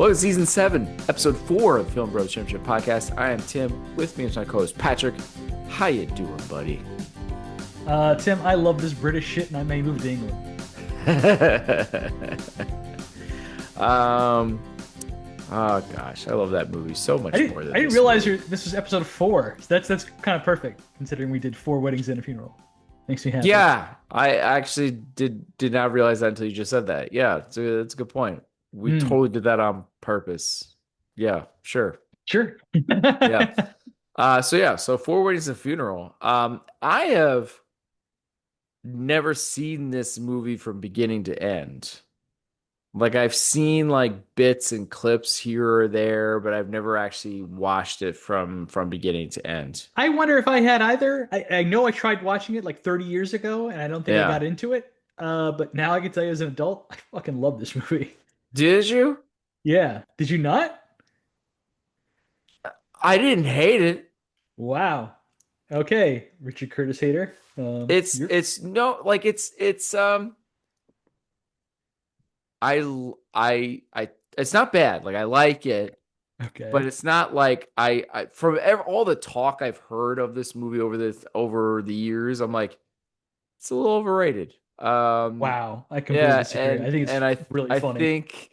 Welcome to Season 7, Episode 4 of the Film Bros Championship Podcast. I am Tim. With me is my co-host Patrick. How you doing, buddy? Tim, I love this British shit, and I may move to England. um, oh gosh, I love that movie so much more than I didn't this realize movie. this was episode 4. So that's kind of perfect, considering we did 4 weddings and a funeral. Makes me happy. Yeah, I actually did not realize that until you just said that. Yeah, it's a good point. We Hmm. totally did that on purpose. Yeah, sure. Sure. Yeah. So Four Weddings and a Funeral. I have never seen this movie from beginning to end. Like I've seen like bits and clips here or there, but I've never actually watched it from beginning to end. I wonder if I had either. I know I tried watching it like 30 years ago, and I don't think I Yeah. got into it. But now I can tell you as an adult, I fucking love this movie. Did you? Yeah. Did you not? I didn't hate it. Wow. Okay, Richard Curtis hater. You're It's no like it's I it's not bad. Like I like it, but okay. it's not like I all the talk I've heard of this movie over the years, I'm like it's a little overrated. Wow. I completely Yeah, disagree. I think it's and really I funny. think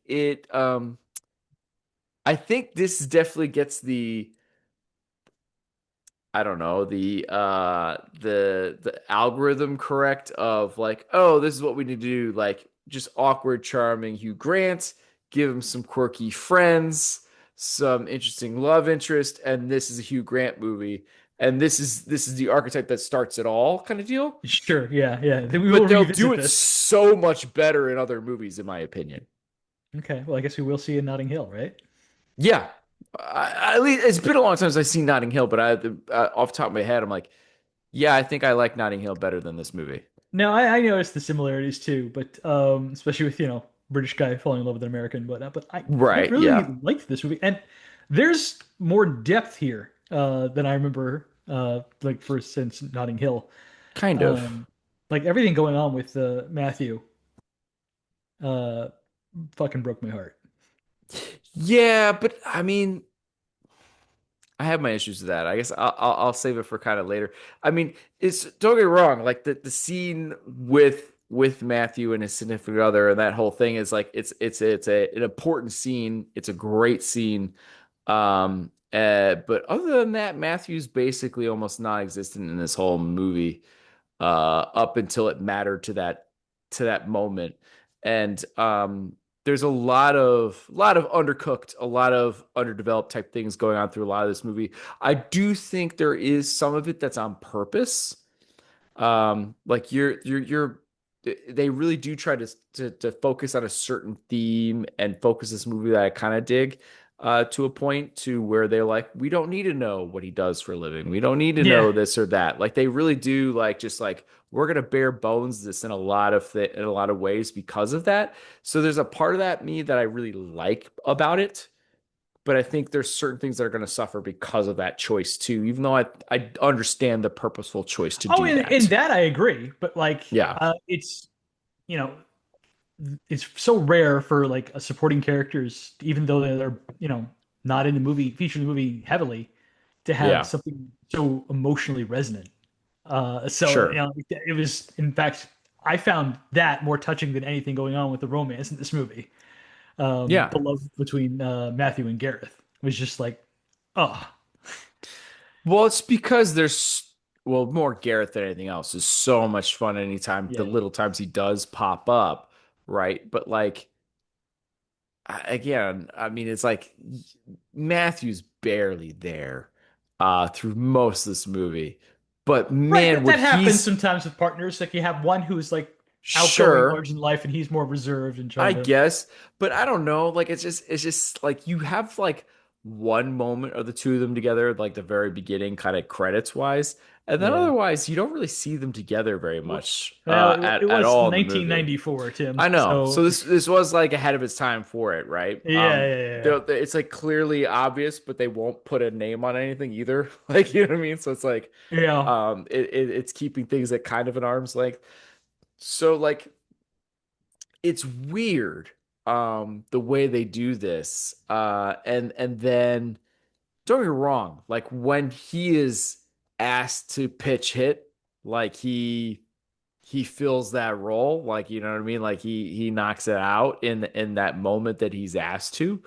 I think this definitely gets the I don't know, the algorithm correct of like, oh, this is what we need to do, like just awkward, charming Hugh Grant, give him some quirky friends, some interesting love interest, and this is a Hugh Grant movie. And this is the archetype that starts it all kind of deal. Sure. Yeah. Yeah. Then we will But they'll do revisit it this. so much better in other movies, in my opinion. Okay. Well, I guess we will see in Notting Hill, right? Yeah. At least it's been a long time since I've seen Notting Hill, but off the top of my head, I'm like, yeah, I think I like Notting Hill better than this movie. Now, I noticed the similarities too, but especially with British guy falling in love with an American, but I Right. really Yeah. liked this movie, and there's more depth here than I remember. Like for instance, Notting Hill, Kind of. um, like everything going on with Matthew, uh, fucking broke my heart. Yeah, but I mean, I have my issues with that. I guess I'll save it for kind of later. I mean, it's don't get me wrong. Like the scene with Matthew and his significant other and that whole thing is like an important scene. It's a great scene. But other than that, Matthew's basically almost non-existent in this whole movie. Up until it mattered to that moment. And there's a lot of undercooked, a lot of underdeveloped type things going on through a lot of this movie. I do think there is some of it that's on purpose. Like you're they really do try to focus on a certain theme and focus this movie that I kind of dig to a point to where they're like, we don't need to know what he does for a living. We don't need to Yeah, know this or that. Like they really do like just like we're gonna bare bones this in in a lot of ways because of that. So there's a part of that me that I really like about it, but I think there's certain things that are gonna suffer because of that choice too, even though I understand the purposeful choice to oh, do in that. that I agree, but like, Yeah. it's you know, it's so rare for like a supporting characters, even though they're not in the movie, featured in the movie heavily, to have Yeah. something so emotionally resonant. So Sure. it was, in fact, I found that more touching than anything going on with the romance in this movie. Yeah. The love between Matthew and Gareth was just like, oh Well, it's because more Gareth than anything else is so much fun anytime the yeah, little times he does pop up, right? But like again, I mean it's like Matthew's barely there through most of this movie. But right. man, what That happens he's sometimes with partners. Like you have one who's like outgoing, sure, large in life, and he's more reserved and I trying to. guess, but I don't know. Like it's just like you have like one moment of the two of them together, like the very beginning, kind of credits wise, and then Yeah. otherwise you don't really see them together very Well, much it at was all in the movie. 1994, Tim. I know. So So this was like ahead of its time for it, right? yeah. It's like clearly obvious, but they won't put a name on anything either. Like you know what I mean? So it's like Yeah. it's keeping things at kind of an arm's length. So like it's weird the way they do this. And then don't get me wrong, like when he is asked to pitch hit, like he fills that role, like you know what I mean, like he knocks it out in that moment that he's asked to.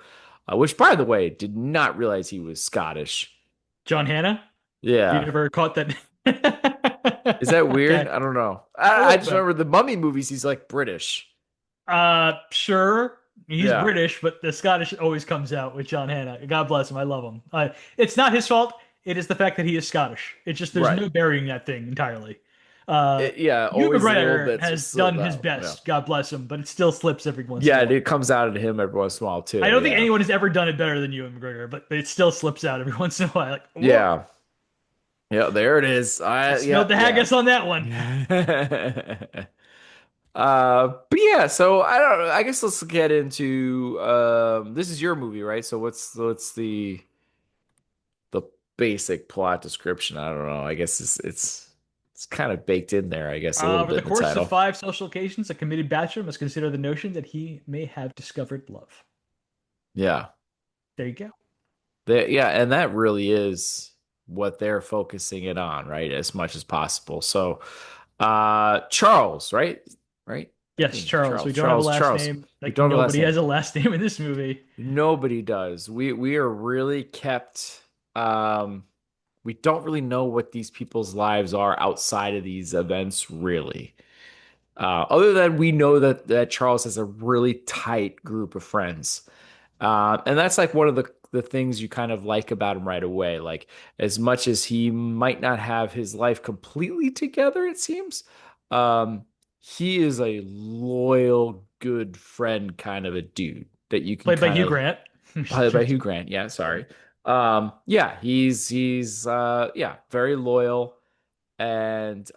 Which, by the way, did not realize he was Scottish. John Hannah. Have you Yeah. ever caught that? Is that weird? Okay, I don't know. a I little just bit. remember the Mummy movies, he's like British. Sure. He's Yeah. British, but the Scottish always comes out with John Hannah. God bless him. I love him. It's not his fault. It is the fact that he is Scottish. It's just there's no Right. burying that thing entirely. Yeah, Ewan always little McGregor bits has slip done his out. Yeah. best. God bless him, but it still slips every once in Yeah, a and while. it comes out of him every once in a while I too. don't think Yeah. anyone has ever done it better than Ewan McGregor, but it still slips out every once in a while. Like, whoa, Yeah. Yeah, there it is. I Yeah, smelled the yeah. haggis on that one. But yeah, so I don't know. I guess let's get into this is your movie, right? So what's the basic plot description? I don't know. I guess it's kind of baked in there, I guess, a little Over bit the in the course of title. 5 social occasions, a committed bachelor must consider the notion that he may have discovered love. Yeah. There you go. Yeah, and that really is what they're focusing it on, right? As much as possible. So, Charles, right? Right? I Yes, think Charles. We Charles, don't have a Charles, last Charles. name. We Like don't have a last nobody name. has a last name in this movie. Nobody does. We are really kept um we don't really know what these people's lives are outside of these events, really. Other than we know that Charles has a really tight group of friends. And that's like one of the things you kind of like about him right away. Like as much as he might not have his life completely together, it seems, um, he is a loyal, good friend kind of a dude that you can Played by kind Hugh of Grant. played by Hugh Grant. Yeah, sorry. Yeah, he's yeah, very loyal and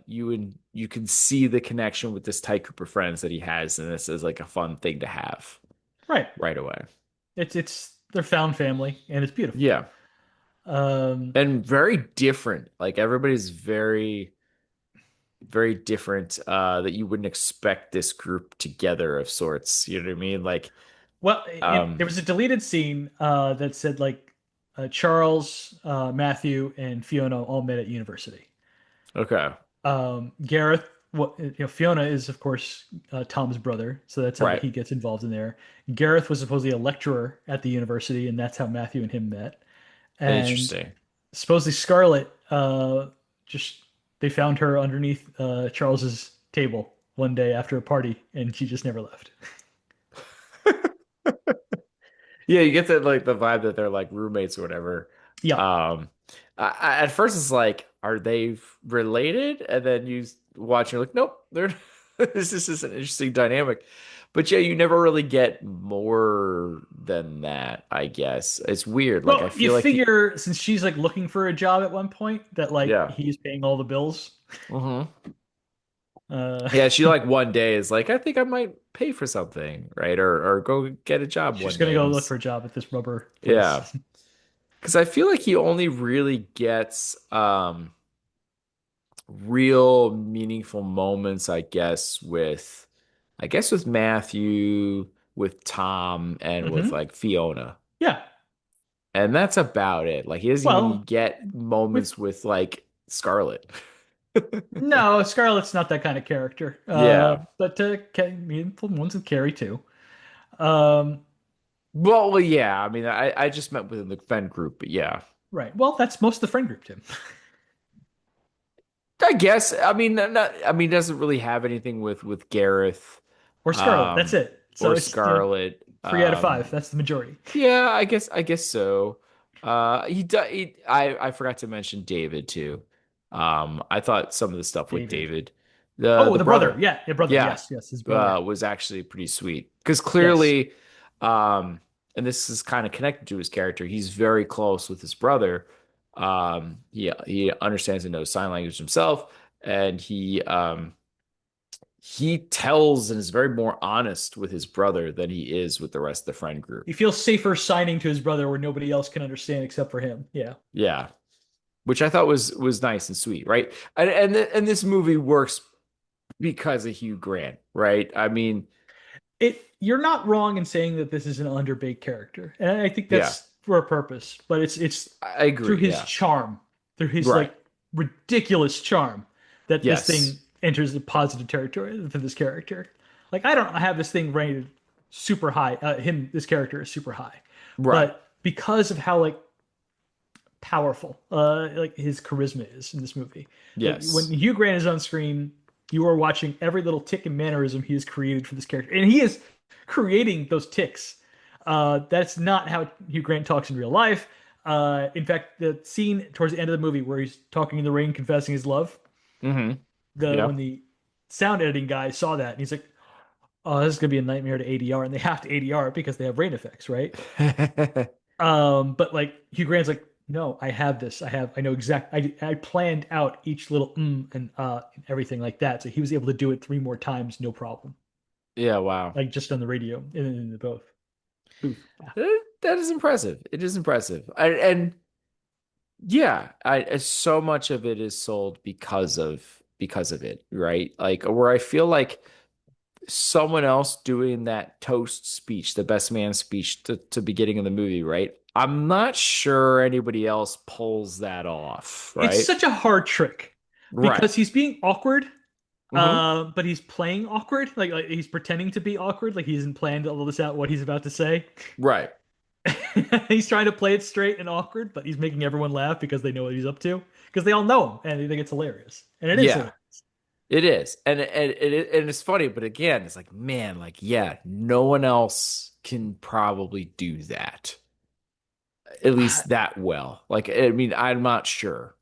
you can see the connection with this tight group of friends that he has, and this is like a fun thing to have Right. right away. It's their found family and it's beautiful. Yeah, Um, and very different. Like everybody's very different. That you wouldn't expect this group together of sorts. You know what I mean? Like, there was a deleted scene that said like Charles, Matthew, and Fiona all met at university. okay, Gareth, Fiona is of course Tom's brother, so that's how right, he gets involved in there. Gareth was supposedly a lecturer at the university, and that's how Matthew and him met. And interesting. supposedly Scarlett, just they found her underneath Charles's table one day after a party, and she just never left. Yeah, you get that like the vibe that they're like roommates or whatever. Yeah. Um, at first it's like, are they related? And then watch, and you're like, nope, they're. This is just an interesting dynamic. But yeah, you never really get more than that, I guess. It's weird. Like I Well, you feel like figure since she's like looking for a job at one point that like yeah. he's paying all the bills. Hmm. Uh, Yeah, she like one day is like, I think I might pay for something, right? Or go get a job she's one gonna day. go look for a job at this rubber Yeah. place. Because I feel like he only really gets real meaningful moments, I guess with Matthew, with Tom, and with Hmm. like Fiona. Yeah. And that's about it. Like he doesn't even Well, get with moments with like Scarlet. no, Scarlett's not that kind of character. Yeah. But meaningful ones with Carrie too. Um, Well, yeah. I mean, I just meant within the friend group, but yeah. right. Well, that's most of the friend group, Tim. I guess. I mean, I mean, it doesn't really have anything with Gareth, Or Scarlett. That's um, it. So or it's, Scarlet. 3 out of 5. That's the majority. Yeah, I guess so. I forgot to mention David too. I thought some of the stuff with David. David, Oh, the the brother. brother, Yeah, yeah, brother. yeah, Yes, yes, his brother. was actually pretty sweet because Yes. clearly, and this is kind of connected to his character. He's very close with his brother. He understands and knows sign language himself, and he tells and is very more honest with his brother than he is with the rest of the friend group. He feels safer signing to his brother where nobody else can understand except for him. Yeah. Yeah, which I thought was nice and sweet, right? And this movie works because of Hugh Grant, right? I mean, you're not wrong in saying that this is an underbaked character, and I think Yeah, that's for a purpose. But it's I through agree. his Yeah. charm, through his Right. like ridiculous charm, that this thing Yes. enters the positive territory for this character. Like I don't have this thing rated super high. This character is super high, Right. but because of how like powerful like his charisma is in this movie, like when Yes. Hugh Grant is on screen, you are watching every little tick and mannerism he has created for this character, and he is creating those ticks. That's not how Hugh Grant talks in real life. In fact, the scene towards the end of the movie where he's talking in the rain, confessing his love, Mm-hmm. the Yeah. when the sound editing guy saw that, and he's like, "Oh, this is gonna be a nightmare to ADR," and they have to ADR it because they have rain effects, right? But like Hugh Grant's like, no, I have this. I know I planned out each little and everything like that. So he was able to do it three more times, no problem. Yeah. Wow. Like just on the radio in the both booth. Yeah. That is impressive. It is impressive. And yeah, so much of it is sold because of it, right? Like where I feel like someone else doing that toast speech, the best man speech to beginning of the movie, right? I'm not sure anybody else pulls that off, It's right? such a hard trick Right. because he's being awkward, Hmm. but he's playing awkward. Like he's pretending to be awkward, like he hasn't planned all this out what he's about to say. Right. He's trying to play it straight and awkward, but he's making everyone laugh because they know what he's up to because they all know him and they think it's hilarious, and it is Yeah. hilarious. It is. And it's funny, but again, it's like, man, like, yeah, no one else can probably do that. At least that well. Like, I mean, I'm not sure.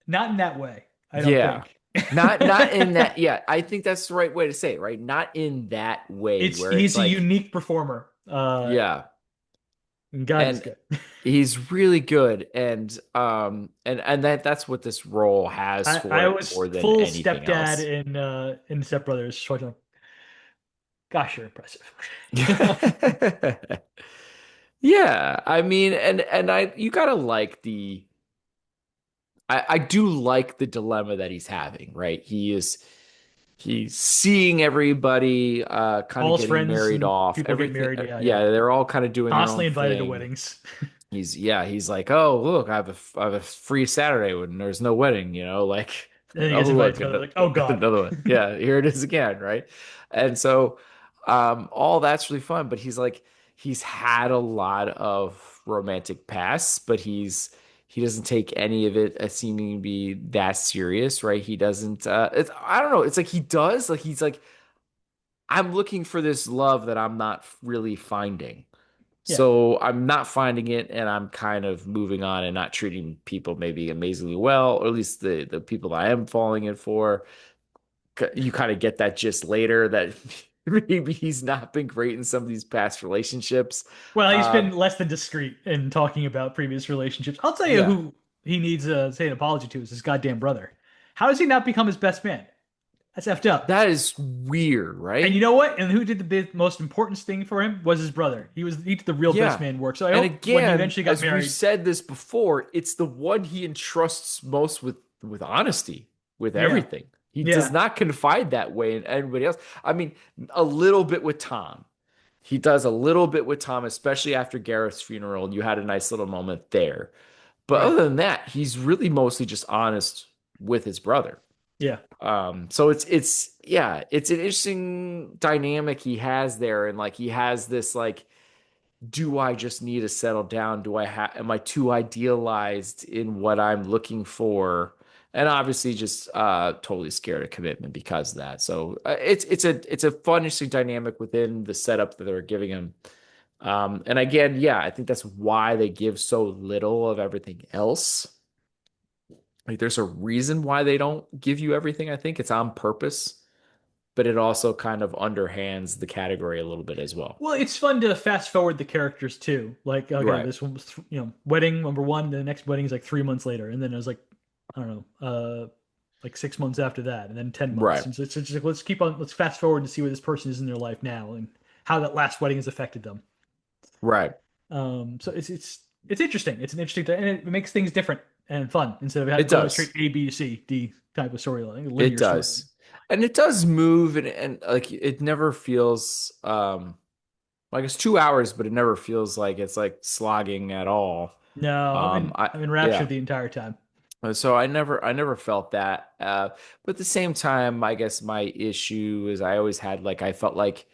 Not in that way, I don't Yeah. think. Not in that. Yeah, I think that's the right way to say it, right? Not in that way It's where it's he's a like, unique performer. yeah. And God, he's And good. he's really good. And that's what this role has I for it was more than full anything stepdad else. in Step Brothers. So I don't- gosh, you're impressive. Yeah, I mean, and I you gotta like I do like the dilemma that he's having, right? He's seeing everybody kind of All his getting friends married and off. people get Everything married. Yeah, yeah. yeah, they're all kind of doing their own Constantly invited to thing. weddings. He's like, "Oh, look, I have a free Saturday when there's no wedding, like And then he oh, gets invited look, to go. They're like, oh God. another one. Yeah, here it is again, right? And so all that's really fun, but he's had a lot of romantic pasts, but he doesn't take any of it as seeming to be that serious, right? He doesn't I don't know, it's like he does, like he's like I'm looking for this love that I'm not really finding. Yeah. So I'm not finding it, and I'm kind of moving on and not treating people maybe amazingly well, or at least the people that I am falling in for. You kind of get that just later that maybe he's not been great in some of these past relationships. Well, he's been Um, less than discreet in talking about previous relationships. I'll tell you yeah, who he needs to say an apology to is his goddamn brother. How does he not become his best man? That's effed up. that is weird, And you right? know what? And who did most important thing for him was his brother. He did the real best Yeah. man work. So I And hope when he again, eventually got as we've married, said this before, it's the one he entrusts most with honesty, with yeah, everything. He does yeah, not confide that way in anybody else. I mean, a little bit with Tom. He does a little bit with Tom, especially after Gareth's funeral. You had a nice little moment there. But right, other than that, he's really mostly just honest with his brother. yeah. So it's yeah, it's an interesting dynamic he has there, and like he has this like do I just need to settle down? Am I too idealized in what I'm looking for? And obviously just totally scared of commitment because of that. So it's a fun, interesting dynamic within the setup that they're giving him. And again, yeah, I think that's why they give so little of everything else. Like there's a reason why they don't give you everything. I think it's on purpose, but it also kind of underhands the category a little bit as well. Well, it's fun to fast forward the characters too. Like, okay, Right. this one was, wedding number one. The next wedding is like 3 months later, and then it was like, I don't know, like 6 months after that, and then 10 months. Right. And so it's just like let's fast forward to see where this person is in their life now and how that last wedding has affected them. Right. So it's interesting. It's an interesting, and it makes things different and fun instead of It going straight does. A B C D type of storyline, It linear storyline. does. And it does move and like it never feels like it's 2 hours, but it never feels like it's like slogging at all. No, I I'm yeah. enraptured the entire time. So I never felt that. But at the same time, I guess my issue is I always had like I felt like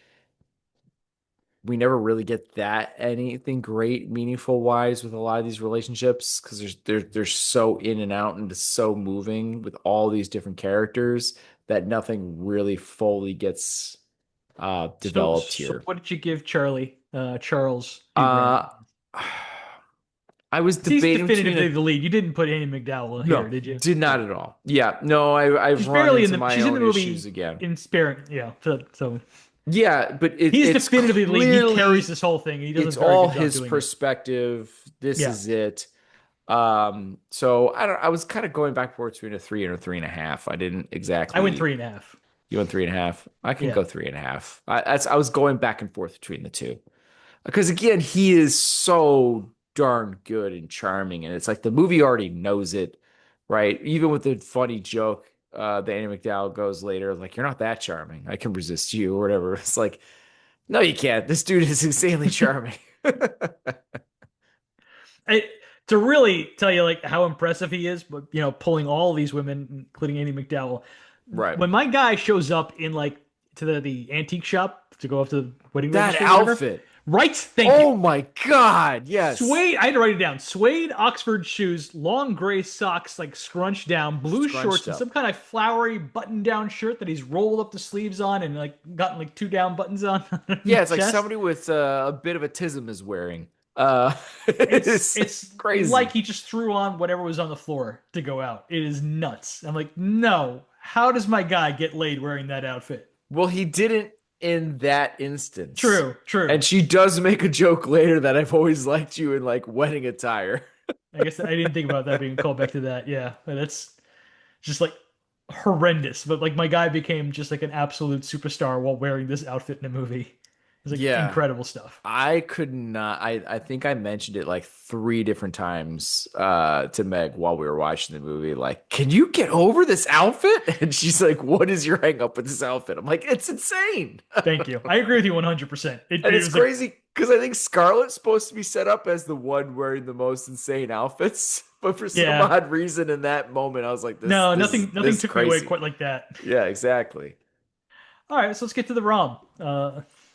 we never really get that anything great, meaningful wise with a lot of these relationships because they're so in and out and it's so moving with all these different characters that nothing really fully gets developed So here. what did you give Charles Hugh Grant? Uh I was He's debating between definitively a the lead. You didn't put Annie McDowell no, here, did you? did Yeah. not at all. Yeah, no, I've She's run barely in into the my she's in the own issues movie again. in spirit, yeah. So Yeah, but he's it's definitively the lead. He carries clearly this whole thing. He does a it's very all good job his doing it. perspective. This Yeah. is it. So I was kind of going back and forth between a 3 and a 3.5. I didn't I went exactly. 3.5. You went 3.5. I can Yeah. go 3.5. I was going back and forth between the two because again, he is so darn good and charming, and it's like the movie already knows it, right? Even with the funny joke, that Annie McDowell goes later, like "You're not that charming. I can resist you" or whatever. It's like, no, you can't. This dude is insanely charming. I, to really tell you like how impressive he is, but pulling all these women, including Annie McDowell. Right. When my guy shows up in like to the antique shop to go up to the wedding That registry, whatever. outfit. Right? Thank you. Oh my God. Yes. Suede, I had to write it down. Suede Oxford shoes, long gray socks, like scrunched down, blue Scrunched shorts, and up. some kind of flowery button-down shirt that he's rolled up the sleeves on and like gotten like two down buttons on the Yeah, it's like chest. somebody with a bit of autism is wearing. It's It's it's like crazy. he just threw on whatever was on the floor to go out. It is nuts. I'm like, no. How does my guy get laid wearing that outfit? Well, he didn't in that instance. True, true. And she does make a joke later that I've always liked you in like wedding attire. I guess I didn't think about that being called back to that. Yeah, but that's just like horrendous. But like my guy became just like an absolute superstar while wearing this outfit in a movie. It's like Yeah. incredible stuff. I could not. I think I mentioned it like 3 different times to Meg while we were watching the movie. Like, can you get over this outfit? And she's like, "What is your hang up with this outfit?" I'm like, "It's insane." Thank you. I agree with you 100%. It, And it it's was like, crazy because I think Scarlett's supposed to be set up as the one wearing the most insane outfits, but for some yeah, odd reason in that moment, I was like, "This, no, this is nothing this is took me away crazy." quite like that. Yeah, exactly. All right, so let's get to the ROM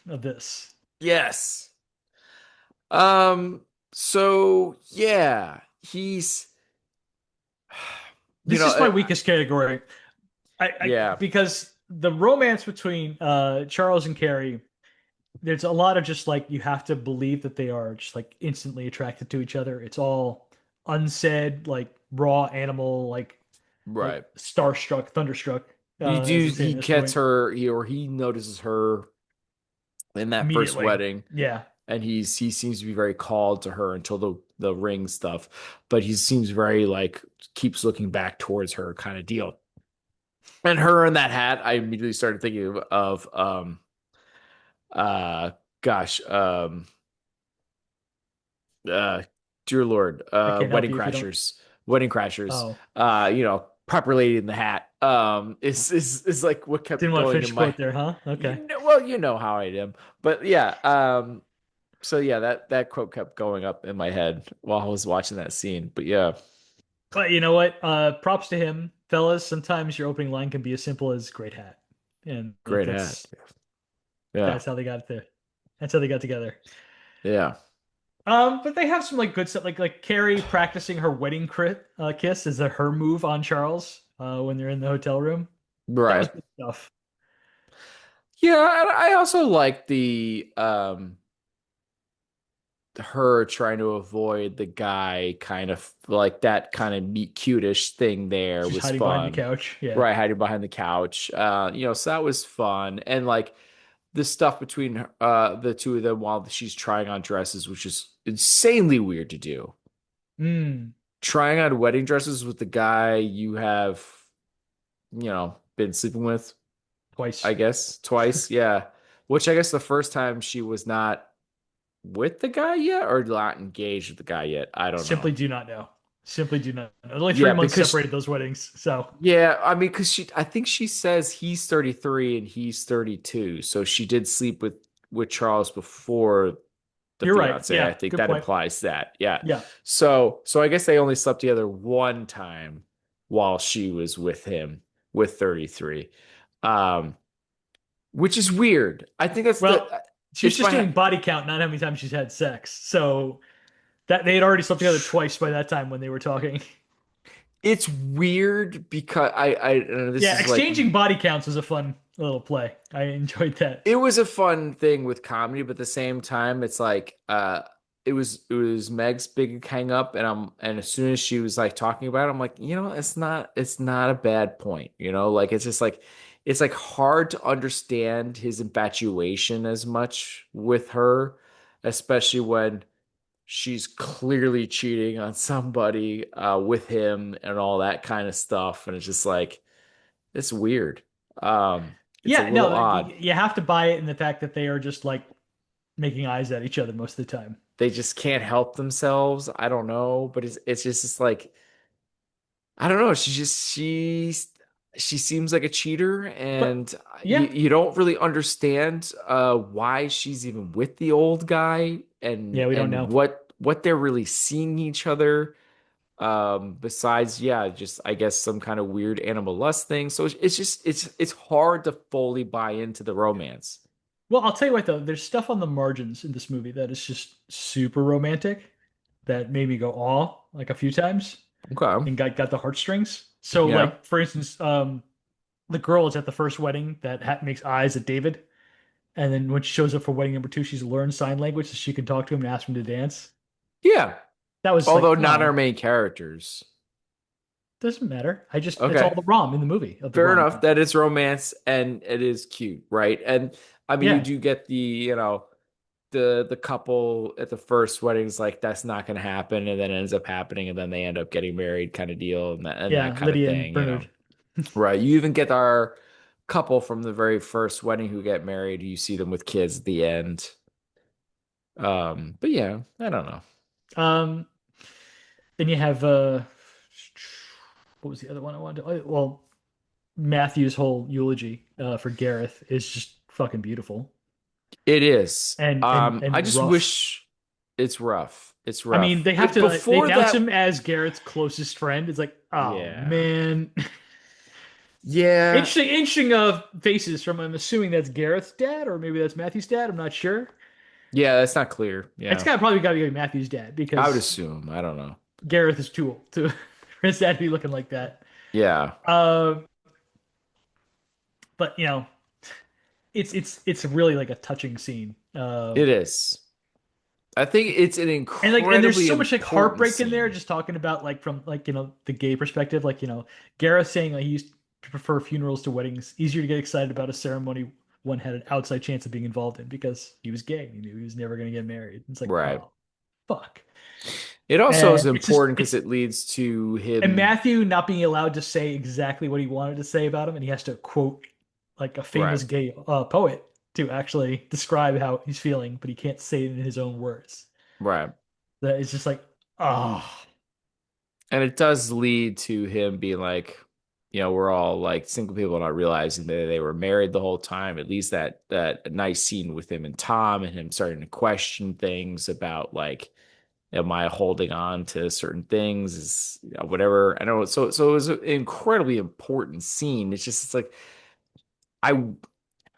of this. Yes. Um. So yeah, he's you This know, is my weakest category. yeah, Because the romance between Charles and Carrie, there's a lot of just like you have to believe that they are just like instantly attracted to each other. It's all unsaid, like raw animal, like right. starstruck, thunderstruck, You as we do. say He in this gets point. her, or he notices her in that first Immediately. wedding, Yeah. and he seems to be very called to her until the ring stuff, but he seems very like keeps looking back towards her kind of deal. And her in that hat, I immediately started thinking of uh gosh uh dear Lord, I can't help Wedding you if you don't. Crashers, Wedding Crashers, Oh, Proper Lady in the Hat, is like what kept didn't want to going finish in the my, quote there, huh? Okay. you know how I am, but yeah, so yeah, that quote kept going up in my head while I was watching that scene, but yeah, But you know what? Props to him, fellas. Sometimes your opening line can be as simple as "great hat," and like great hat, yeah, that's how they got it there. That's how they got together. yeah, But they have some like good stuff, like Carrie practicing her wedding kiss is that her move on Charles when they're in the hotel room. That was right, good stuff. yeah, and I also like the her trying to avoid the guy kind of like that kind of meet cutish thing there She's was hiding behind the fun. couch. Yeah. Right, hiding behind the couch. So that was fun. And like the stuff between the two of them while she's trying on dresses, which is insanely weird to do. Mm, Trying on wedding dresses with the guy you have, been sleeping with, I twice. guess, twice. Yeah. Which I guess the first time she was not with the guy yet or not engaged with the guy yet. I don't know. Simply do not know. Simply do not know. Only three Yeah, months because separated those weddings. So yeah, I mean, because I think she says he's 33 and he's 32, so she did sleep with Charles before the you're right. fiance. I Yeah, think good that point. implies that. Yeah. Yeah. So I guess they only slept together one time while she was with him with 33. Um, which is weird. I think that's Well, the she's it's just my doing body count, not how many times she's had sex. So that they had already slept together twice by that time when they were talking. it's weird because I this Yeah, is like exchanging body counts was a fun little play. I enjoyed that. it was a fun thing with comedy, but at the same time, it's like it was Meg's big hang up, and as soon as she was like talking about it, I'm like, it's not a bad point, like it's just like it's like hard to understand his infatuation as much with her, especially when she's clearly cheating on somebody with him and all that kind of stuff, and it's just like it's weird. It's a Yeah, little no, odd. you have to buy it in the fact that they are just like making eyes at each other most of the time. They just can't help themselves. I don't know, but it's just it's like I don't know. She seems like a cheater, But and you yeah, you don't really understand why she's even with the old guy and yeah, we don't and know. what they're really seeing each other. Besides, yeah, just I guess some kind of weird animal lust thing. So it's just it's hard to fully buy into the romance. Well, I'll tell you what though, there's stuff on the margins in this movie that is just super romantic that made me go aw like a few times Okay. and got the heartstrings. So Yeah. like for instance, the girl is at the first wedding that makes eyes at David, and then when she shows up for wedding number two, she's learned sign language so she can talk to him and ask him to dance. Yeah. That was like, Although not our oh, main characters. doesn't matter. I just it's all Okay. the rom in the movie of the Fair rom enough. com. That is romance and it is cute, right? And I mean, you Yeah, do get the couple at the first wedding's like that's not going to happen, and then it ends up happening, and then they end up getting married, kind of deal, and that yeah, kind of Lydia and thing. Bernard. Right? You even get our couple from the very first wedding who get married. You see them with kids at the end. But yeah, I don't know. Um, then you have what was the other one I wanted to? Oh, well, Matthew's whole eulogy for Gareth is just fucking beautiful It is. and and I and just rough. wish it's rough. It's I mean, rough. they have But to they before announce that, him as Gareth's closest friend. It's like, oh yeah. man. Yeah. Interesting faces from I'm assuming that's Gareth's dad or maybe that's Matthew's dad. I'm not sure. Yeah, that's not clear. It's Yeah. got probably got to be Matthew's dad I would because assume. I don't know. Gareth is too old to for his dad to be looking like that. Yeah, Uh, but it's really like a touching scene. it is. I think it's an And there's incredibly so much like important heartbreak in there, scene. just talking about like from like the gay perspective, like Gareth saying like he used to prefer funerals to weddings, easier to get excited about a ceremony one had an outside chance of being involved in because he was gay. He knew he was never going to get married. It's like, Right. oh, fuck. It also is And important because it's it leads to and him. Matthew not being allowed to say exactly what he wanted to say about him, and he has to quote like a Right. famous gay poet to actually describe how he's feeling, but he can't say it in his own words. Right. That is just like, oh, And it does lead to him being like, we're all like single people not realizing that they were married the whole time. At least that nice scene with him and Tom and him starting to question things about like, am I holding on to certain things? Is whatever. I know. So it was an incredibly important scene. It's like I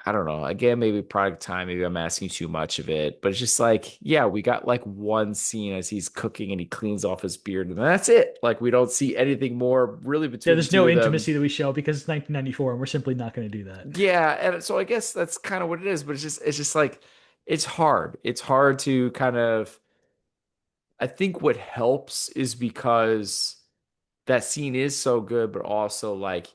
I don't know. Again, maybe product time. Maybe I'm asking too much of it, but it's just like, yeah, we got like one scene as he's cooking and he cleans off his beard, and that's it. Like we don't see anything more really yeah, between the there's two no of them. intimacy that we show because it's 1994 and we're simply not going to do that. Yeah, and so I guess that's kind of what it is. But it's just like it's hard. It's hard to kind of. I think what helps is because that scene is so good, but also like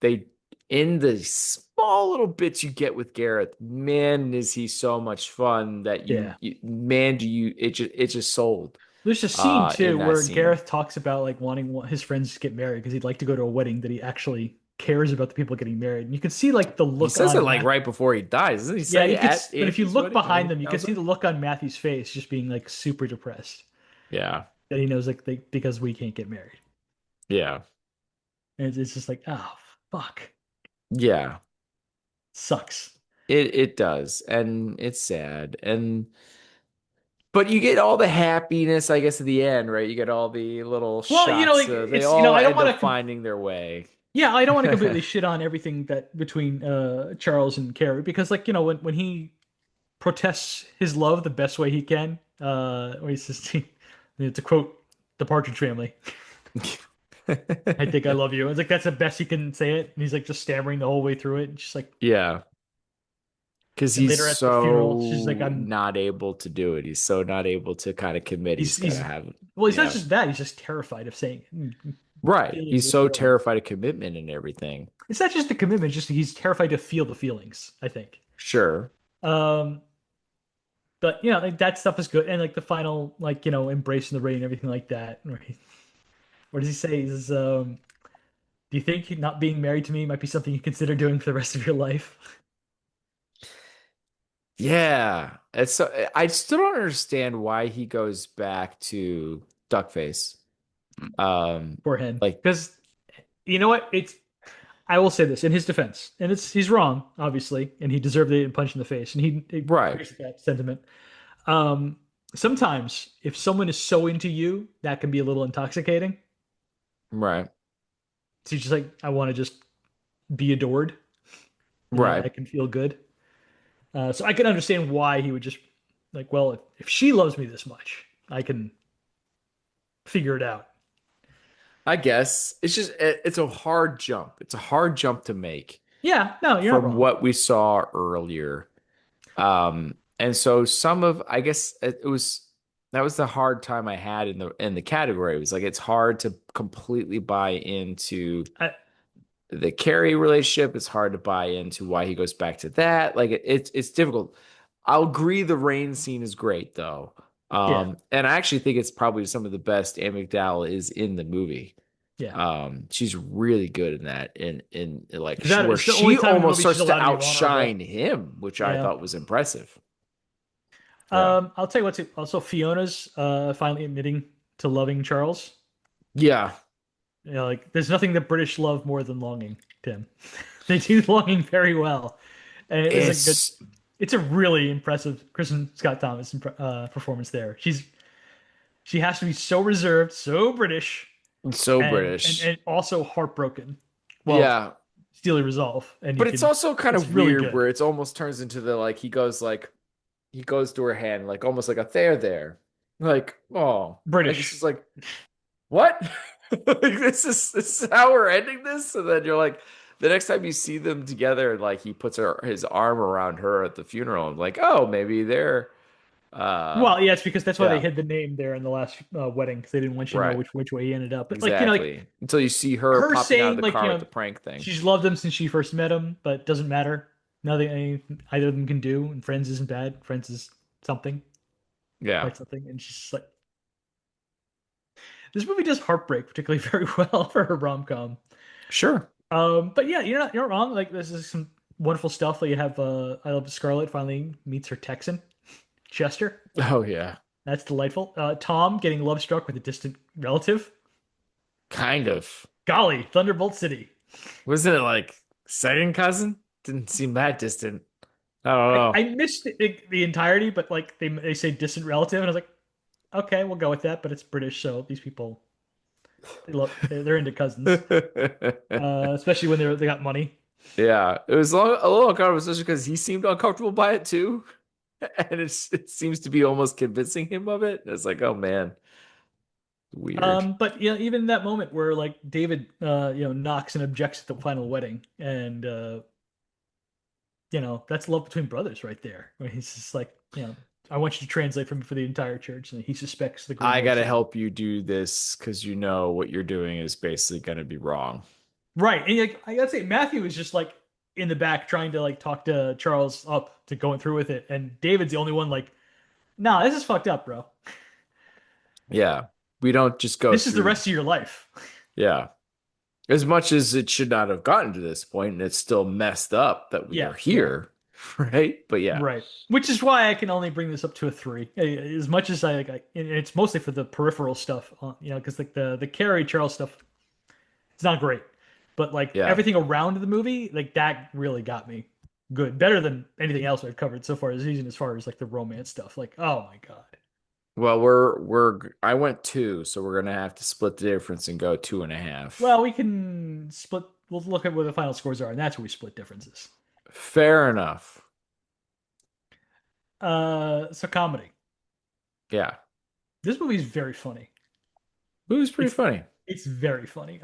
they in the small little bits you get with Gareth, man, is he so much fun that Yeah. man, do you it just sold There's a scene in too that where scene. Gareth talks about like wanting his friends to get married because he'd like to go to a wedding that he actually cares about the people getting married. And you can see like the He look says it on like Matt. right before he dies. Doesn't he Yeah, say you could, but if you Angie's look wedding or behind them, you can see fiance? the look on Matthew's face just being like super depressed. Yeah. that he knows like because we can't get married. Yeah. And it's just like, oh fuck, Yeah. sucks. It does. And it's sad. And but you get all the happiness, I guess, at the end, right? You get all the little Well, shots. like They it's all I don't end want up to. finding their way. Yeah, I don't want to completely shit on everything that between Charles and Carrie because like when he protests his love the best way he can, where he says to quote the Partridge Family, "I think I love you." It's like that's the best he can say it, and he's like just stammering the whole way through it, and just like. Yeah. Because And he's later at the funeral, she's like, so not able to do it. He's so not able to kind of commit. He's got to he's have, well, he's not yeah. just that, he's just terrified of saying Right. feeling He's this so love. terrified of commitment and everything. It's not just the commitment, it's just he's terrified to feel the feelings, I think. Sure. Um, but like that stuff is good. And like the final, like, embrace in the rain, everything like that. What does he say? Do you think not being married to me might be something you consider doing for the rest of your life? Yeah. It's so, I still don't understand why he goes back to Duckface. For him. Like, Because you know what? I will say this in his defense, and he's wrong, obviously, and he deserved a punch in the face, and he right, agrees with that sentiment. Um, Sometimes if someone is so into you, that can be a little intoxicating. right, So you're just like, I want to just be adored. right. I can feel good. So I can understand why he would just like, well, if she loves me this much, I can figure it out. I guess it's just it's a hard jump. It's a hard jump to make Yeah, no, you're not from wrong. what we saw earlier. And so some of I guess it was that was the hard time I had in the category. It was like it's hard to completely buy into I, the Carrie relationship. It's hard to buy into why he goes back to that. Like it's difficult. I'll agree the rain scene is great though. yeah, And I actually think it's probably some of the best Anne McDowell is in the movie. yeah. She's really good in that, like where It's the only she time in the almost movie she's starts to allowed to be vulnerable. outshine him, which I Yeah. thought was impressive. Yeah. I'll tell you what's also Fiona's finally admitting to loving Charles. Yeah. Like there's nothing that British love more than longing, Tim. They do longing very well, and it was a good. It's It's a really impressive Kristen Scott Thomas performance there. She has to be so reserved, so British, so and British. also heartbroken. Well, Yeah. steely resolve, and you But it's can. also kind It's of really weird good. where it's almost turns into the like he goes to her hand like almost like a there. Like, oh, like it's British. just like what? Like this is how we're ending this? And then you're like the next time you see them together, like he puts his arm around her at the funeral. I'm like, oh, maybe they're Well, yeah, it's because that's why they yeah, hid the name there in the last wedding because they didn't want you to know right. which way he ended up. But like like Exactly. Until you see her her popping out of saying the like car with the prank thing. she's loved him since she first met him, but doesn't matter. Nothing either of them can do, and Friends isn't bad. Friends is something, Yeah. quite something, and she's just like this movie does heartbreak particularly very well for her rom com. Sure. But yeah, you're not wrong. Like this is some wonderful stuff. Like you have I love Scarlett finally meets her Texan Chester. Oh yeah. That's delightful. Tom getting love struck with a distant relative. Kind of. Golly, Thunderbolt City. Wasn't it like second cousin? Didn't seem that distant. I don't know. I missed the entirety, but like they say distant relative, and I was like, okay, we'll go with that. But it's British, so these people they're into cousins, especially when they got money. Yeah, it was a little uncomfortable, especially because he seemed uncomfortable by it too, and it seems to be almost convincing him of it. It's like, oh man, weird. But even in that moment where like David, knocks and objects at the final wedding, and that's love between brothers right there. Where he's just like, I want you to translate for me for the entire church, and he suspects the groom I loves gotta him. help you do this because you know what you're doing is basically gonna be wrong. Right, and like, I gotta say, Matthew is just like in the back trying to like talk to Charles up to going through with it, and David's the only one like, nah, this is fucked up, bro. Yeah, we don't just go This is the through. rest of your life. Yeah, as much as it should not have gotten to this point, and it's still messed up that we are Yeah, yeah. here. right? But yeah, Right. Which is why I can only bring this up to a three. As much as and it's mostly for the peripheral stuff, because like the Carrie Charles stuff, it's not great. But like yeah. everything around the movie, like that really got me good. Better than anything else I've covered so far this season as far as like the romance stuff. Like, oh my God. Well, I went two, so we're gonna have to split the difference and go 2.5. Well, we can split. We'll look at what the final scores are, and that's where we split differences. Fair enough. So comedy. Yeah, This movie is very funny. it was pretty It's funny. it's very funny.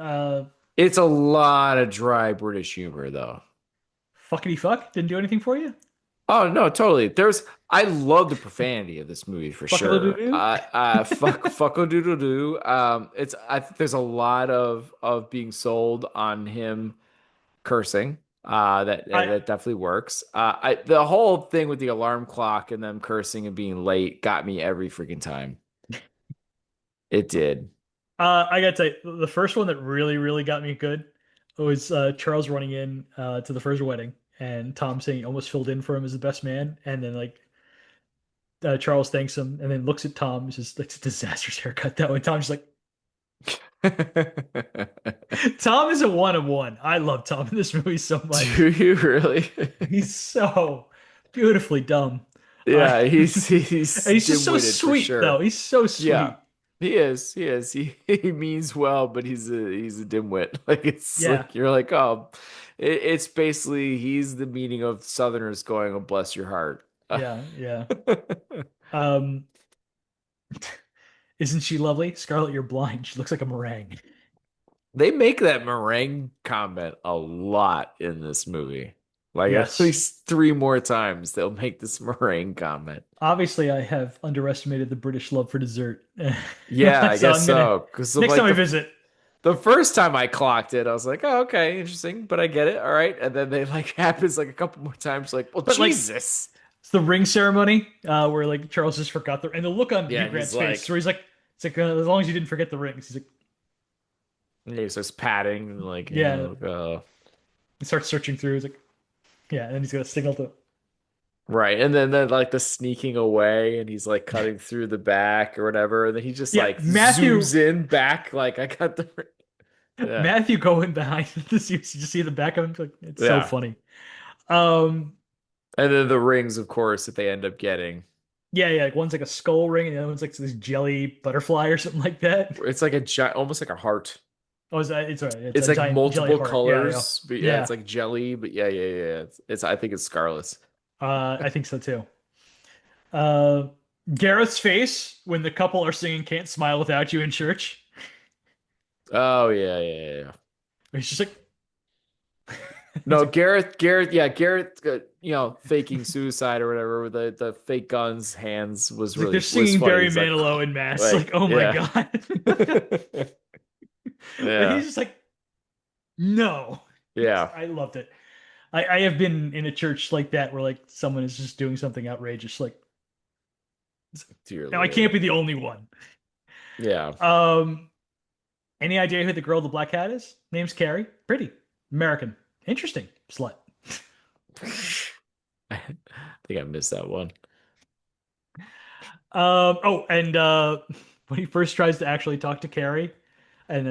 It's a lot of dry British humor, though. Fuckity fuck didn't do anything for you. Oh no, totally. I love the profanity of this movie for sure. Fuckadoo. Fucko doodle doo. I think there's a lot of being sold on him cursing. I That definitely works. The whole thing with the alarm clock and them cursing and being late got me every freaking time. It did. I gotta tell you, the first one that really got me good was Charles running in to the first wedding and Tom saying he almost filled in for him as the best man, and then like Charles thanks him and then looks at Tom. He's just like, it's a disastrous haircut though, and Tom's just like, Tom is a one of one. I love Tom in this movie so much. Do you really? He's so beautifully dumb. Yeah, And he's he's just so dim-witted for sweet though. sure. He's so Yeah, sweet. he is. He is. He means well, but he's a dimwit. Like it's Yeah, like you're like, oh, it's basically he's the meaning of Southerners going, "Oh, bless your heart." yeah. Um, isn't she lovely? Scarlett, you're blind. She looks like a meringue. They make that meringue comment a lot in this movie. Like at Yes. least three more times they'll make this meringue comment. Obviously, I have underestimated the British love for dessert. Yeah, I So guess I'm gonna so. Because next time like I visit. the first time I clocked it, I was like, oh, okay, interesting, but I get it. All right. And then they like happens like a couple more times, like, well, But like Jesus. it's the ring ceremony, where like Charles just forgot and the look on Hugh Yeah, he's Grant's face, like, where it's like as long as you didn't forget the rings. He's like, yeah, he starts patting and like, yeah. He starts searching through. He's like, yeah, and then he's gonna signal to. right. And then like the sneaking away and he's like cutting through the back or whatever. And then he just Yeah, like zooms in back, like I got the yeah. Matthew going behind this. You just see the back of him. Like, it's so Yeah. funny. Um, And then the rings, of course, that they end up getting. yeah. Like one's like a skull ring, and the other one's like this jelly butterfly or something like that. It's like a giant, almost like a heart. Oh, is that, it's right. It's It's a like giant jelly multiple heart. Yeah, yeah, colors, but yeah, yeah. it's like jelly, but yeah. It's I think it's Scarlet. I think so too. Uh, Gareth's face when the couple are singing "Can't Smile Without You" in church. Oh yeah. He's just like, he's No, like, Garrett, faking suicide or whatever with the fake guns hands he's like they're was singing funny. Barry He's Manilow in mass. Like, like, oh my yeah, God. And yeah, he's just like, no. yeah. I loved it. I have been in a church like that where like someone is just doing something outrageous. Like, Dear now I can't Lord, be the only one. yeah. Um, any idea who the girl with the black hat is? Name's Carrie. Pretty. American. Interesting. Slut. I think I missed that one. Oh, and when he first tries to actually talk to Carrie, and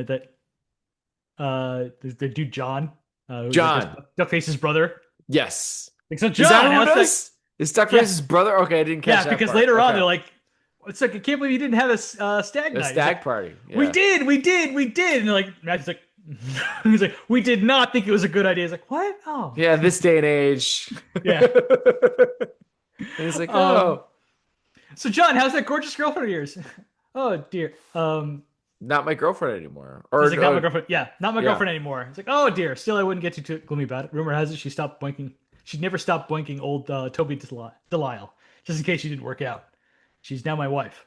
the dude John, who's I guess John, Duckface's brother. yes, Like, so is that John, who how's it that? is? Is Yeah, Duckface's brother? Okay, I didn't catch yeah. that Because part. later on Okay, they're like, it's like I can't believe you didn't have a stag a night. It's stag like party. we Yeah, did, we did, and they're like Matthew's like, he's like we did not think it was a good idea. He's like what? Oh, yeah. This day and age. yeah. And he's like, Um. oh, So John, how's that gorgeous girlfriend of yours? Oh dear. not my girlfriend anymore. He's like, not my girlfriend. Yeah, not my Yeah. girlfriend anymore. It's like, oh dear. Still, I wouldn't get too gloomy about it. Rumor has it she stopped boinking. She'd never stopped boinking old Toby Delisle, just in case she didn't work out. She's now my wife.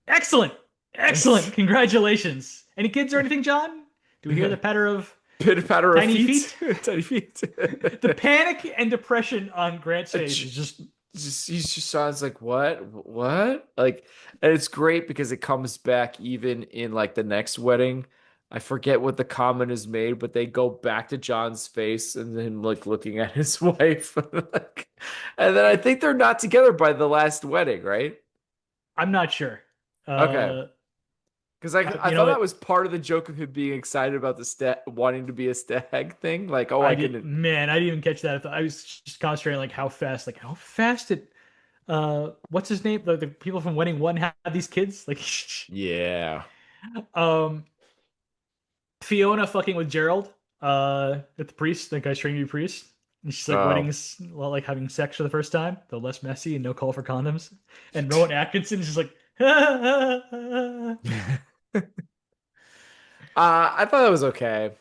Excellent, excellent. Congratulations. Any kids or anything, John? Do we hear the patter of Pitter patter of tiny feet. feet? Tiny feet. The panic and depression on Grant's face is just He's just sounds like what like, and it's great because it comes back even in like the next wedding I forget what the comment is made, but they go back to John's face and then like looking at his wife. Like, and then I think they're not together by the last wedding, right? I'm not sure. Okay. Uh, Because I you know thought that what? was part of the joke of him being excited about the wanting to be a stag thing. Like, oh, I I did, can. man, I didn't even catch that. I was just concentrating like how fast did what's his name? The people from Wedding One have these kids? Like Yeah. um Fiona fucking with Gerald, at the priest, the guy's training to be a priest. And she's like Oh. weddings, well, like having sex for the first time, though less messy and no call for condoms. And Rowan Atkinson is just like, I thought that was okay.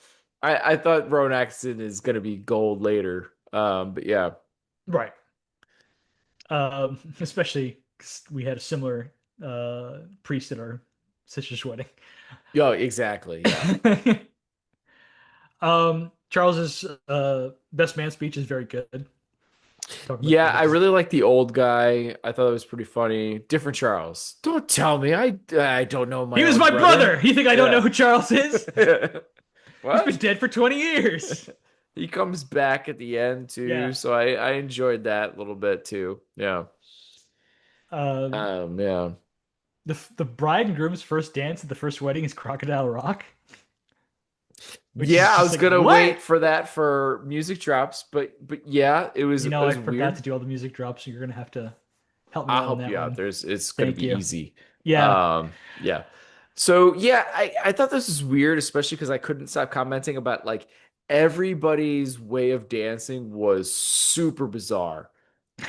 I thought Rowan Atkinson is gonna be gold later. But yeah. right. Especially 'cause we had a similar priest at our sister's wedding. Yo, exactly. Yeah. Charles's best man speech is very good. Talking about Yeah, I like really like the old guy. I thought it was pretty funny. Different Charles. Don't tell me. I don't know he my was own my brother. brother. You think I don't know Yeah. who Charles is? He's been What? dead for 20 years. He comes back at the end too, Yeah. so I enjoyed that a little bit too. Yeah. Um, Yeah. the bride and groom's first dance at the first wedding is Crocodile Rock, which Yeah, is I just was like gonna what? wait for that for music drops, but yeah, You it know, I was forgot to weird. do all the music drops, so you're gonna have to help me I'll out on help that you out. one. There's it's gonna Thank be you. easy. Yeah. Yeah. So yeah, I thought this was weird, especially because I couldn't stop commenting about like everybody's way of dancing was super bizarre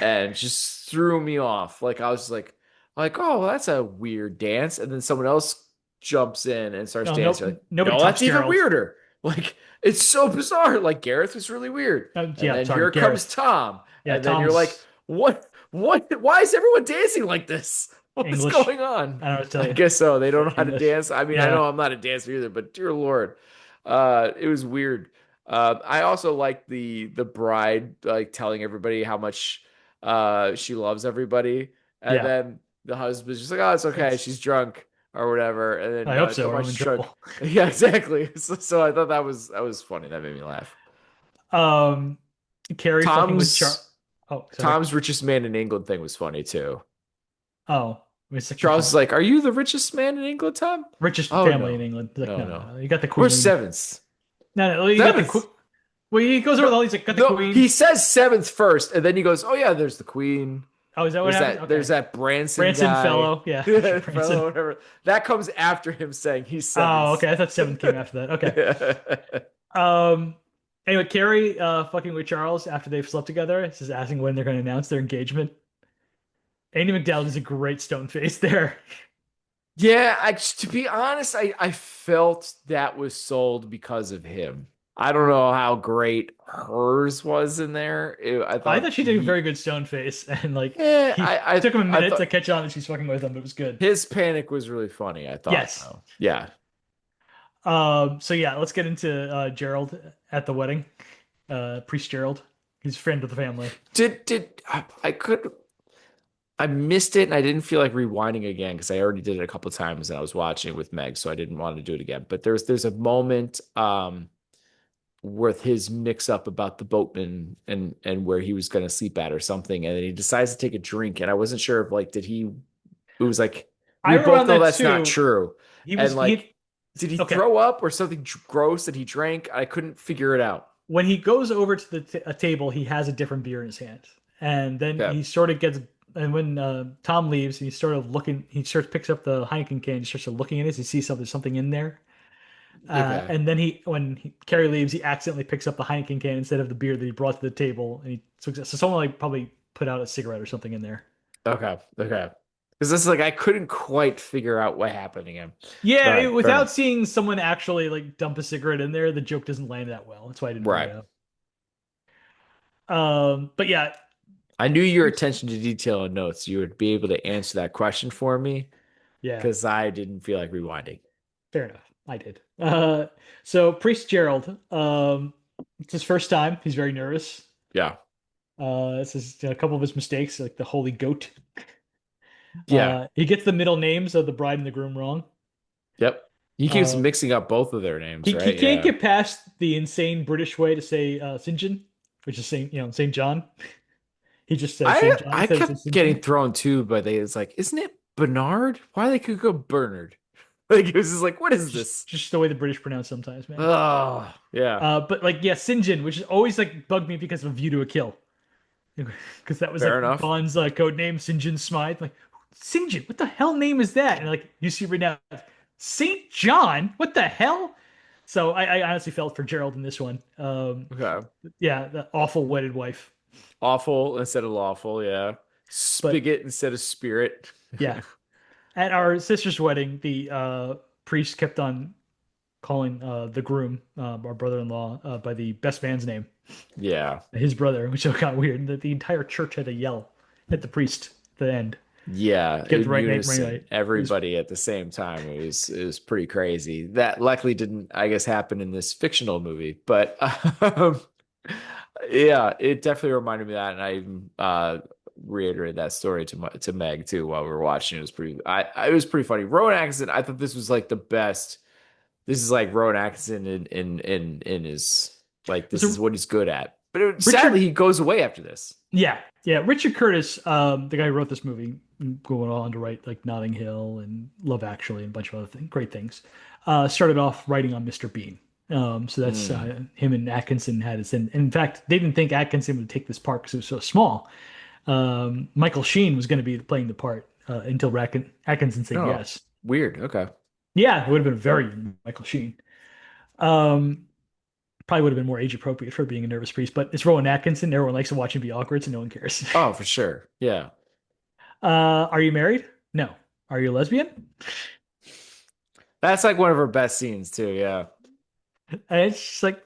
and just threw me off. Like I was like, oh, that's a weird dance, and then someone else jumps in and starts No, dancing. no, Like, nobody no, that's tops even Gerald. weirder. Like it's so bizarre. Like Gareth was really weird, and Yeah, then sorry, here comes Gareth. Tom, Yeah, and then you're like, Tom's what? Why is everyone dancing like this? What's English. going on? I don't know what to tell I you. guess so. They don't know Fake how to English. dance. I mean, I Yeah. know I'm not a dancer either, but dear Lord, it was weird. I also like the bride like telling everybody how much she loves everybody, and Yeah. then the husband's just like, oh, it's okay, It's she's drunk or whatever, and then I no, hope it's so, not or why I'm in she's drunk. trouble. Yeah, exactly. So I thought that was funny. That made me laugh. Um Carrie fucking with Char. Tom's Oh, sorry. Tom's richest man in England thing was funny too. Oh, it's like Charles is no. like, "Are you the richest man in England, Tom?" Richest Oh family in no, England. Like, no, no, no, no. no. You got the Where's queen. seventh? No, no, you got the queen. Seventh. Well, he goes over the No, whole. He's like, got the no. He queen. says seventh first, and then he goes, "Oh yeah, there's the Queen. Oh, is that what happens? There's Okay. that Branson Branson guy, fellow. Yeah, sure, fellow, Branson. whatever." That comes after him saying he's Oh, seventh. okay. I thought seventh came after that. Okay. Yeah. Um. Anyway, Carrie, fucking with Charles after they've slept together. Is just asking when they're going to announce their engagement. Andy McDowell does a great stone face there. Yeah, to be honest, I felt that was sold because of him. I don't know how great hers was in there. I I thought thought she did a very good stone face, and like yeah, he took him a I minute thought to catch on that she's fucking with him, but it was good. his panic was really funny. I thought Yes. though. Yeah. So yeah, let's get into Gerald at the wedding. Priest Gerald. He's a friend of the family. I could I missed it and I didn't feel like rewinding again because I already did it a couple of times and I was watching it with Meg, so I didn't want to do it again. But there's a moment with his mix up about the boatman and where he was going to sleep at or something, and then he decides to take a drink, and I wasn't sure if like did he it was like I we both remember know that that's not too. true, He and was like he did he okay. throw up or something gross that he drank? I couldn't figure it out. When he goes over to the a table, he has a different beer in his hand, and then Okay. he sort of gets. And when Tom leaves, he sort of looking. He starts picks up the Heineken can, starts looking at it. He sees something, there's something in there. Okay. And then Carrie leaves, he accidentally picks up the Heineken can instead of the beer that he brought to the table, and so someone like probably put out a cigarette or something in there. Okay. Because this is like I couldn't quite figure out what happened to him. All Yeah, right, fair without enough. seeing someone actually like dump a cigarette in there, the joke doesn't land that well. That's why I didn't bring it Right. up. But yeah, I knew your attention to detail and notes. You would be able to answer that question for me yeah, because I didn't feel like rewinding. fair enough. I did. So Priest Gerald, it's his first time. He's very nervous. Yeah. This is a couple of his mistakes, like the holy goat. Yeah. He gets the middle names of the bride and the groom wrong. Yep. He keeps Um, mixing up both of their names, he right? can't Yeah. get past the insane British way to say St. John, which is Saint John. He just says I St. John I instead of kept St. getting John. thrown too, but they it's like, isn't it Bernard? Why they could go Bernard? Like it was just like, what is this? Just the way the British pronounce sometimes, man. Oh, yeah. But like yeah, St. John, which is always like bugged me because of View to a Kill, because that was Fair like enough. Bond's code name, St. John Smythe. Like St. John, what the hell name is that? And like you see right now, St. John, what the hell? So I honestly felt for Gerald in this one. Okay. Yeah, the awful wedded wife. Awful instead of lawful, yeah. But Spigot instead of spirit. yeah, at our sister's wedding, the priest kept on calling the groom, our brother-in-law, by the best man's name, Yeah. his brother, which got weird. The entire church had to yell at the priest at the end Yeah, to get the in right name unison, right. It was everybody at the same time. It was pretty crazy. That luckily didn't, I guess, happen in this fictional movie, but yeah, it definitely reminded me of that, and I even reiterated that story to Meg too while we were watching. It was pretty funny. Rowan Atkinson, I thought this was like the best. This is like Rowan Atkinson in his like was this is a what he's good at. But sadly, Richard. he goes away after this. Yeah. Richard Curtis, the guy who wrote this movie, going on to write like Notting Hill and Love Actually and a bunch of other great things. Started off writing on Mr. Bean. So that's Mm. him and Atkinson had his. And in fact, they didn't think Atkinson would take this part because it was so small. Michael Sheen was going to be playing the part until Atkinson said Oh, yes. weird. Okay. Yeah, it would have been very Michael Sheen. Um, Probably would have been more age appropriate for being a nervous priest, but it's Rowan Atkinson. Everyone likes to watch him be awkward, so no one cares. Oh, for sure. Yeah. Are you married? No. Are you a lesbian? That's like one of her best scenes too. Yeah. And it's just like,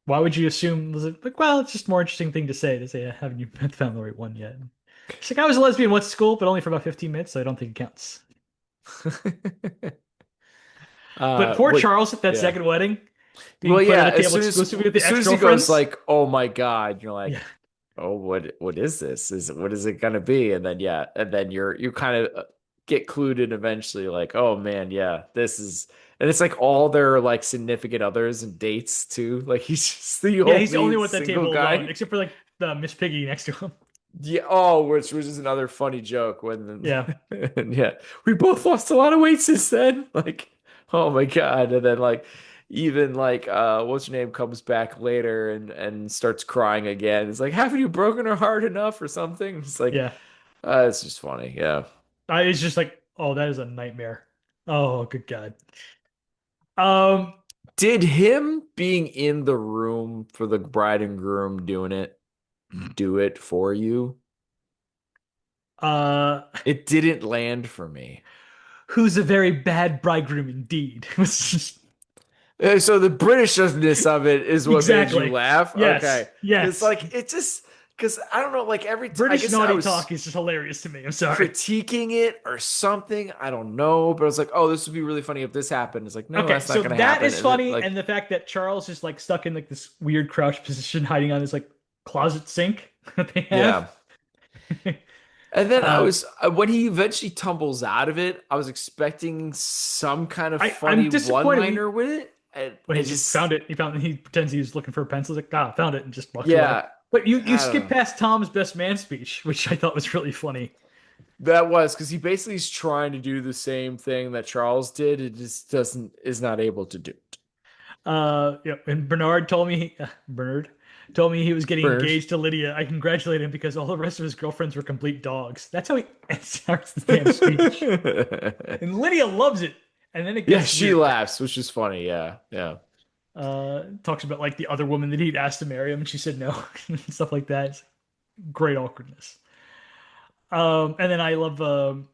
why would you assume? Like, well, it's just a more interesting thing to say, haven't you found the right one yet? She's like, I was a lesbian once at school, but only for about 15 minutes, so I don't think it counts. But poor What? Charles at that Yeah. second wedding, being Well, put yeah. at a table exclusively with the As soon as he goes ex-girlfriends. like, "Oh my God," you're Yeah. like, "Oh, what is this? What is it gonna be?" And then yeah, and then you kind of get clued in eventually. Like, oh man, yeah, this is, and it's like all their like significant others and dates too. Like he's just the Yeah, he's the only only one at that single table alone, guy. except for like the Miss Piggy next to him. Yeah. Oh, which is another funny joke when Yeah. and yeah, we both lost a lot of weight since then. Like, oh my God. And then like even like what's your name comes back later and starts crying again. It's like, haven't you broken her heart enough or something? It's like Yeah. it's just funny. Yeah. It's just like, oh, that is a nightmare. Oh, good God. Um, Did him being in the room for the bride and groom doing it do it for you? uh, It didn't land for me. who's a very bad bridegroom indeed. So the Britishness of it is what made you Exactly. laugh. Yes. Okay, because Yes. like it just because I don't know, like I British guess I naughty was talk is just hilarious to me. I'm sorry. critiquing it or something. I don't know, but I was like, oh, this would be really funny if this happened. It's like, no, Okay, that's not so gonna that happen. is And then funny, like, and the fact that Charles is like stuck in like this weird crouch position, hiding on this like closet sink that they have. yeah. And then I Uh, was when he eventually tumbles out of it, I was expecting some kind of I'm funny disappointed. one-liner with it, and When it he just found just it, he pretends he's looking for a pencil. He's like, ah, found it, and just walks away. yeah, But you I don't skip know. past Tom's best man speech, which I thought was really funny. That was because he basically is trying to do the same thing that Charles did. It just doesn't is not able to do it. Yeah, and Bernard told me he was getting Bernard. engaged to Lydia. I congratulate him because all the rest of his girlfriends were complete dogs. That's how he starts the damn speech. And Lydia loves it. And then it Yeah, gets she weird. laughs, which is funny. Yeah, yeah. Talks about like the other woman that he'd asked to marry him, and she said no, and stuff like that. It's great awkwardness. And then I love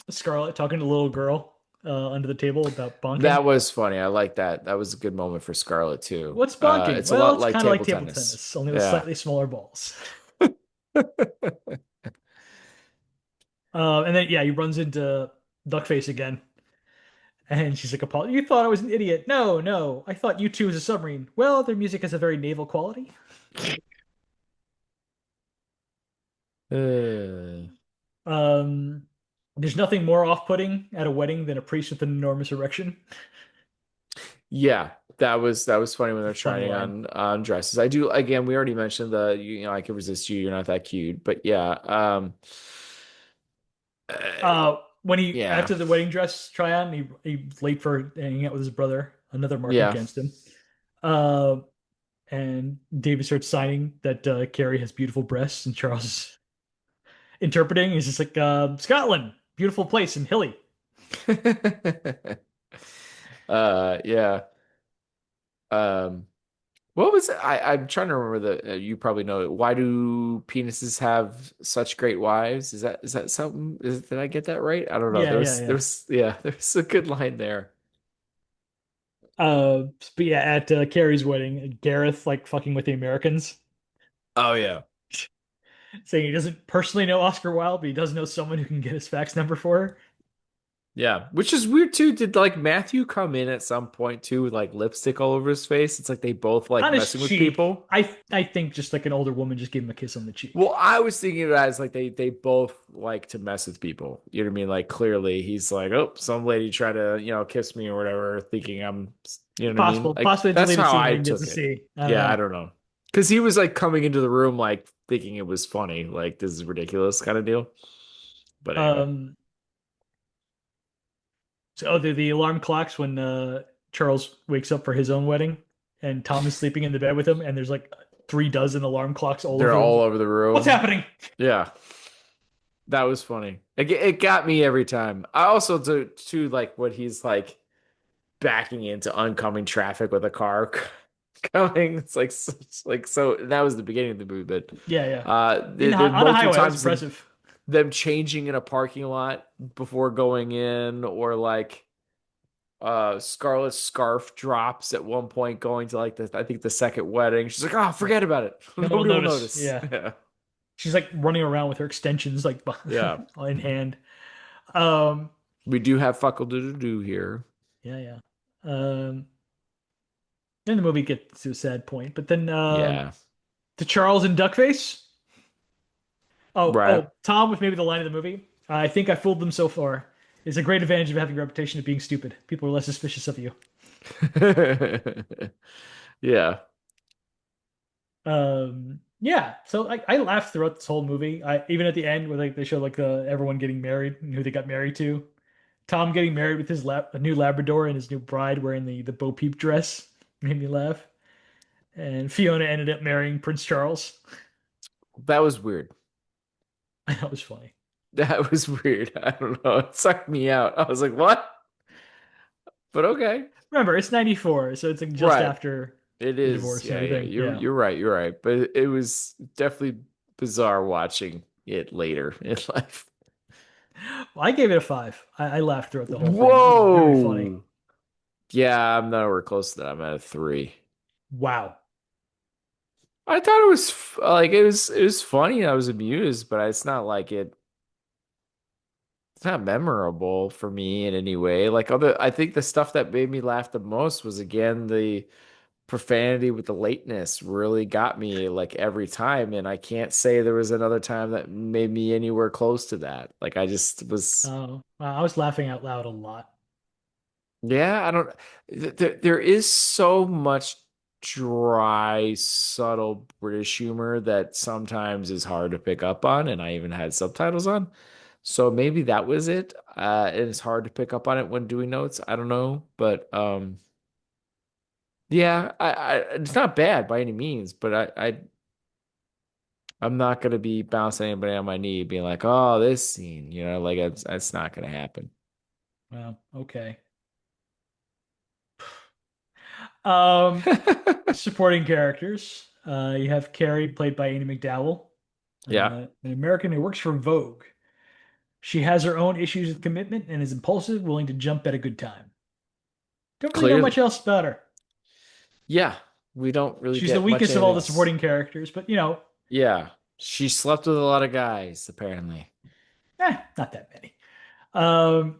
Scarlett talking to the little girl under the table about bonking. That was funny. I like that. That was a good moment for Scarlett too. What's bonking? It's a Well, lot it's like kind of like table table tennis. tennis, only with Yeah. slightly smaller balls. And then yeah, he runs into Duckface again, and she's like, "Apollo, you thought I was an idiot? No, no, I thought you two was a submarine. Well, their music has a very naval quality." Uh, Um, There's nothing more off-putting at a wedding than a priest with an enormous erection. Yeah, that was funny when they're Funny trying line. on dresses. I do again. We already mentioned the I can resist you. You're not that cute, but yeah, uh, When he yeah, after the wedding dress try on, he's late for hanging out with his brother. Another mark yeah. against him. Uh, and David starts signing that Carrie has beautiful breasts, and Charles is interpreting. He's just like, Scotland, beautiful place and hilly. Yeah. Um, what was it? I'm trying to remember you probably know it. Why do penises have such great wives? Is that something? Did I get that right? I don't know. Yeah, There yeah, was there yeah. was yeah, there's a good line there. But yeah, at Carrie's wedding, Gareth like fucking with the Americans, Oh yeah. saying he doesn't personally know Oscar Wilde, but he does know someone who can get his fax number for her. Yeah, which is weird too. Did like Matthew come in at some point too with like lipstick all over his face? It's like they both like On his messing with cheek, people. I think just like an older woman just gave him a kiss on the Well, cheek. I was thinking of it as like they both like to mess with people. You know what I mean? Like clearly he's like, oh, some lady tried to, kiss me or whatever, thinking I'm, you know what I mean? Possible, Like possibly a that's deleted how scene we I didn't get took to it. see. I don't Yeah, I know. don't know. Because he was like coming into the room like thinking it was funny, like this is ridiculous kind of deal. But anyway. Um, so the alarm clocks when Charles wakes up for his own wedding, and Tom is sleeping in the bed with him, and there's like 3 dozen alarm clocks all They're over him. all over the What's room. happening? Yeah. That was funny. It got me every time. I also to like what he's like backing into oncoming traffic with a car coming. It's like so that was the beginning of the movie, but Yeah, yeah. there On a multiple highway, that was times impressive. them changing in a parking lot before going in, or like Scarlett's scarf drops at one point going to like the I think the second wedding. She's like, oh, Yeah. forget about it. No one will Nobody will notice. notice. Yeah. Yeah. She's like running around with her extensions like Yeah. in hand. Um, We do have fuckle do do here. yeah, yeah. Um, then the movie gets to a sad point, but then Yeah. to Charles and Duckface. Right. Tom with maybe the line of the movie. I think I fooled them so far. It's a great advantage of having a reputation of being stupid. People are less suspicious of you. Yeah. Yeah. So I laughed throughout this whole movie. Even at the end where like they show like everyone getting married and who they got married to. Tom getting married with his a new Labrador and his new bride wearing the Bo Peep dress made me laugh. And Fiona ended up marrying Prince Charles. That was weird. I thought it was funny. That was weird. I don't know. It sucked me out. I was like, what? But okay. Remember, it's 94, so it's like just Right. after It the is. divorce and Yeah, yeah. everything. You're Yeah. you're right. You're right. But it was definitely bizarre watching it later in life. Well, I gave it a 5. I laughed throughout the whole thing. It was very funny. Whoa. Yeah, I'm nowhere close to that. I'm at a 3. Wow. I thought it was like it was funny. I was amused, but it's not like it's not memorable for me in any way. Like I think the stuff that made me laugh the most was again the profanity with the lateness really got me like every time, and I can't say there was another time that made me anywhere close to that. Like I just was, I was laughing out loud a lot. yeah, I don't. There is so much dry, subtle British humor that sometimes is hard to pick up on, and I even had subtitles on. So maybe that was it. And it's hard to pick up on it when doing notes. I don't know, but yeah, it's not bad by any means, but I'm not gonna be bouncing anybody on my knee, being like, "Oh, this scene," like it's not gonna happen. Well, okay. Um, Supporting characters. You have Carrie, played by Amy McDowell, Yeah, an American who works for Vogue. She has her own issues with commitment and is impulsive, willing to jump at a good time. Don't really know clearly. much else about her. Yeah, we don't really She's the get much weakest of all anything the else. supporting characters, but Yeah, she slept with a lot of guys, apparently. not that many. Um,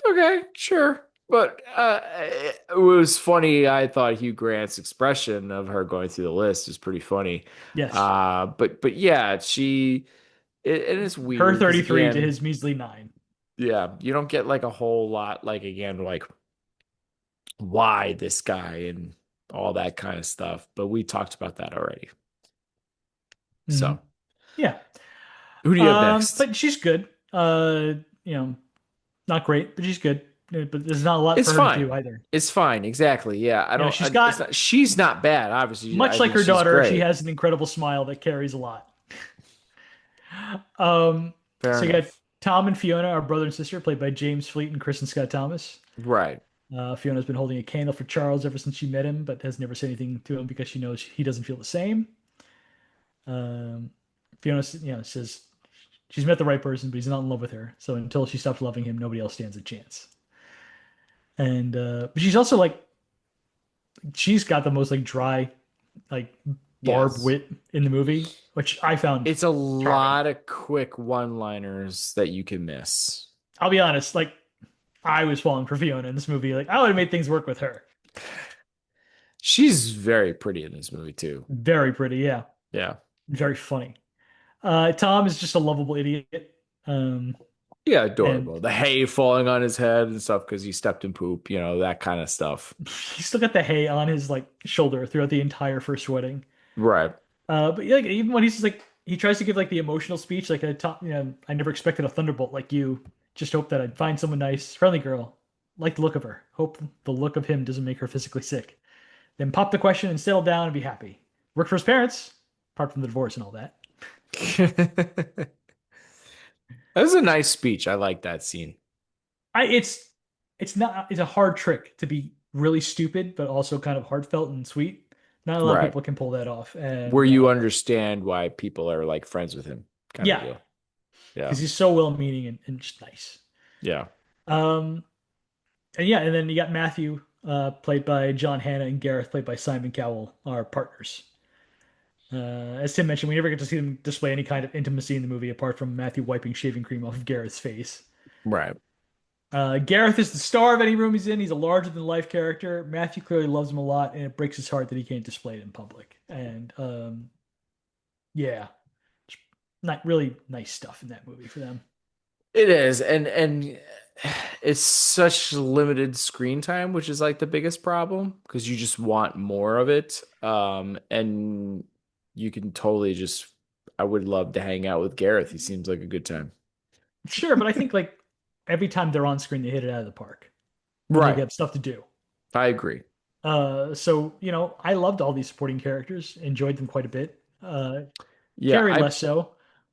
Okay, sure. But it was funny. I thought Hugh Grant's expression of her going through the list was pretty funny. yes. But yeah, and it's Her weird because 33 to again, his measly 9. yeah, you don't get like a whole lot like again like why this guy and all that kind of stuff. But we talked about that already. Hmm. So Yeah. who do you have next? But she's good. You know, not great, but she's good. But there's not a lot It's for her to fine. do either. It's fine. Exactly. Yeah. I don't. She's got, It's not. She's not bad. Obviously, much I like think her she's daughter, she great. has an incredible smile that carries a lot. Um, Fair so you got enough. Tom and Fiona, our brother and sister, played by James Fleet and Kristen Scott Thomas. Right. Fiona's been holding a candle for Charles ever since she met him, but has never said anything to him because she knows he doesn't feel the same. Um, Fiona, says she's met the right person, but he's not in love with her. So until she stops loving him, nobody else stands a chance. And but she's also like she's got the most like dry, like barb Yes. wit in the movie, which I found It's a charming. lot of quick one-liners that you can miss. I'll be honest, like I was falling for Fiona in this movie. Like I would have made things work with her. She's very pretty in this movie too. Very pretty, yeah. Yeah. Very funny. Tom is just a lovable idiot. Um, Yeah, and adorable. The hay falling on his head and stuff because he stepped in poop, that kind of stuff. he's still got the hay on his like shoulder throughout the entire first wedding. Right. But yeah, like even when he's just like he tries to give like the emotional speech, like I never expected a thunderbolt like you. Just hope that I'd find someone nice, friendly girl. Like the look of her. Hope the look of him doesn't make her physically sick. Then pop the question and settle down and be happy. Work for his parents, apart from the divorce and all that. That was a nice speech. I like that scene. It's not it's a hard trick to be really stupid, but also kind of heartfelt and sweet. Not a lot of Right. people can pull that off. Where And you understand why people are like friends with him, kind of yeah, deal. Yeah. because he's so well-meaning and just nice. Yeah. Um, and yeah, and then you got Matthew, played by John Hannah, and Gareth, played by Simon Cowell, our partners. As Tim mentioned, we never get to see them display any kind of intimacy in the movie apart from Matthew wiping shaving cream off of Gareth's face. Right. Gareth is the star of any room he's in. He's a larger than life character. Matthew clearly loves him a lot, and it breaks his heart that he can't display it in public. And yeah, not really nice stuff in that movie for them. It is, and it's such limited screen time, which is like the biggest problem because you just want more of it. And you can totally just. I would love to hang out with Gareth. He seems like a good time. Sure, but I think like every time they're on screen, they hit it out of the park, and they Right. get stuff to do. I agree. So I loved all these supporting characters, enjoyed them quite a bit. Yeah, Carrie I less so.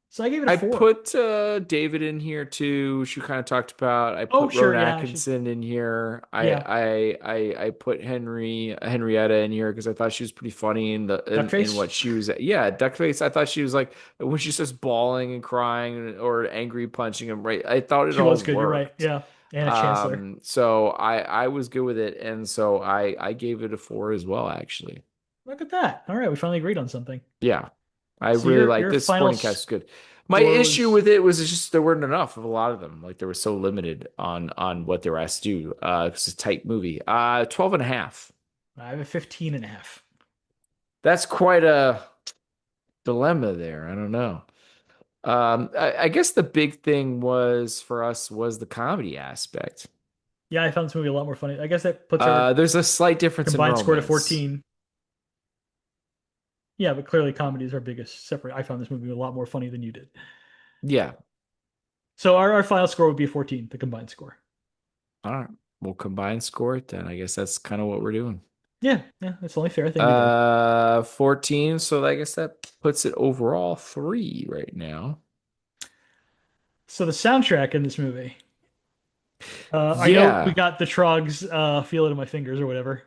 So I gave it a I 4. put David in here too, which you kind of talked about. I Oh, put sure, Rowan yeah, I should. Atkinson in here. Yeah, I put Henrietta in here because I thought she was pretty funny in Duckface. what she was. Yeah, Duckface. I thought she was like when she starts bawling and crying or angry punching him. Right. I thought it She all was good. You're right. worked. Yeah, Anna Chancellor. So I was good with it, and so I gave it a 4 as well. Actually, Look at that. All right, we finally agreed on something. yeah. I So really your like your this final supporting cast is good. My score issue was with it was just there weren't enough of a lot of them. Like they were so limited on what they were asked to do. It's a tight movie. 12 and a half. I have a 15 and a half. That's quite a dilemma there. I don't know. I guess the big thing was for us was the comedy aspect. Yeah, I found this movie a lot more funny. I guess that puts our There's a slight difference in combined score to romance. 14. Yeah, but clearly comedy is our biggest separate. I found this movie a lot more funny than you did. Yeah. So our final score would be a 14, the combined score. All right. We'll combine score it then. I guess that's kind of what we're doing. Yeah, yeah, that's the only fair thing to do. 14. So I guess that puts it overall 3 right now. So the soundtrack in this movie, I know we Yeah. got the Trogs, "Feel It in My Fingers" or whatever.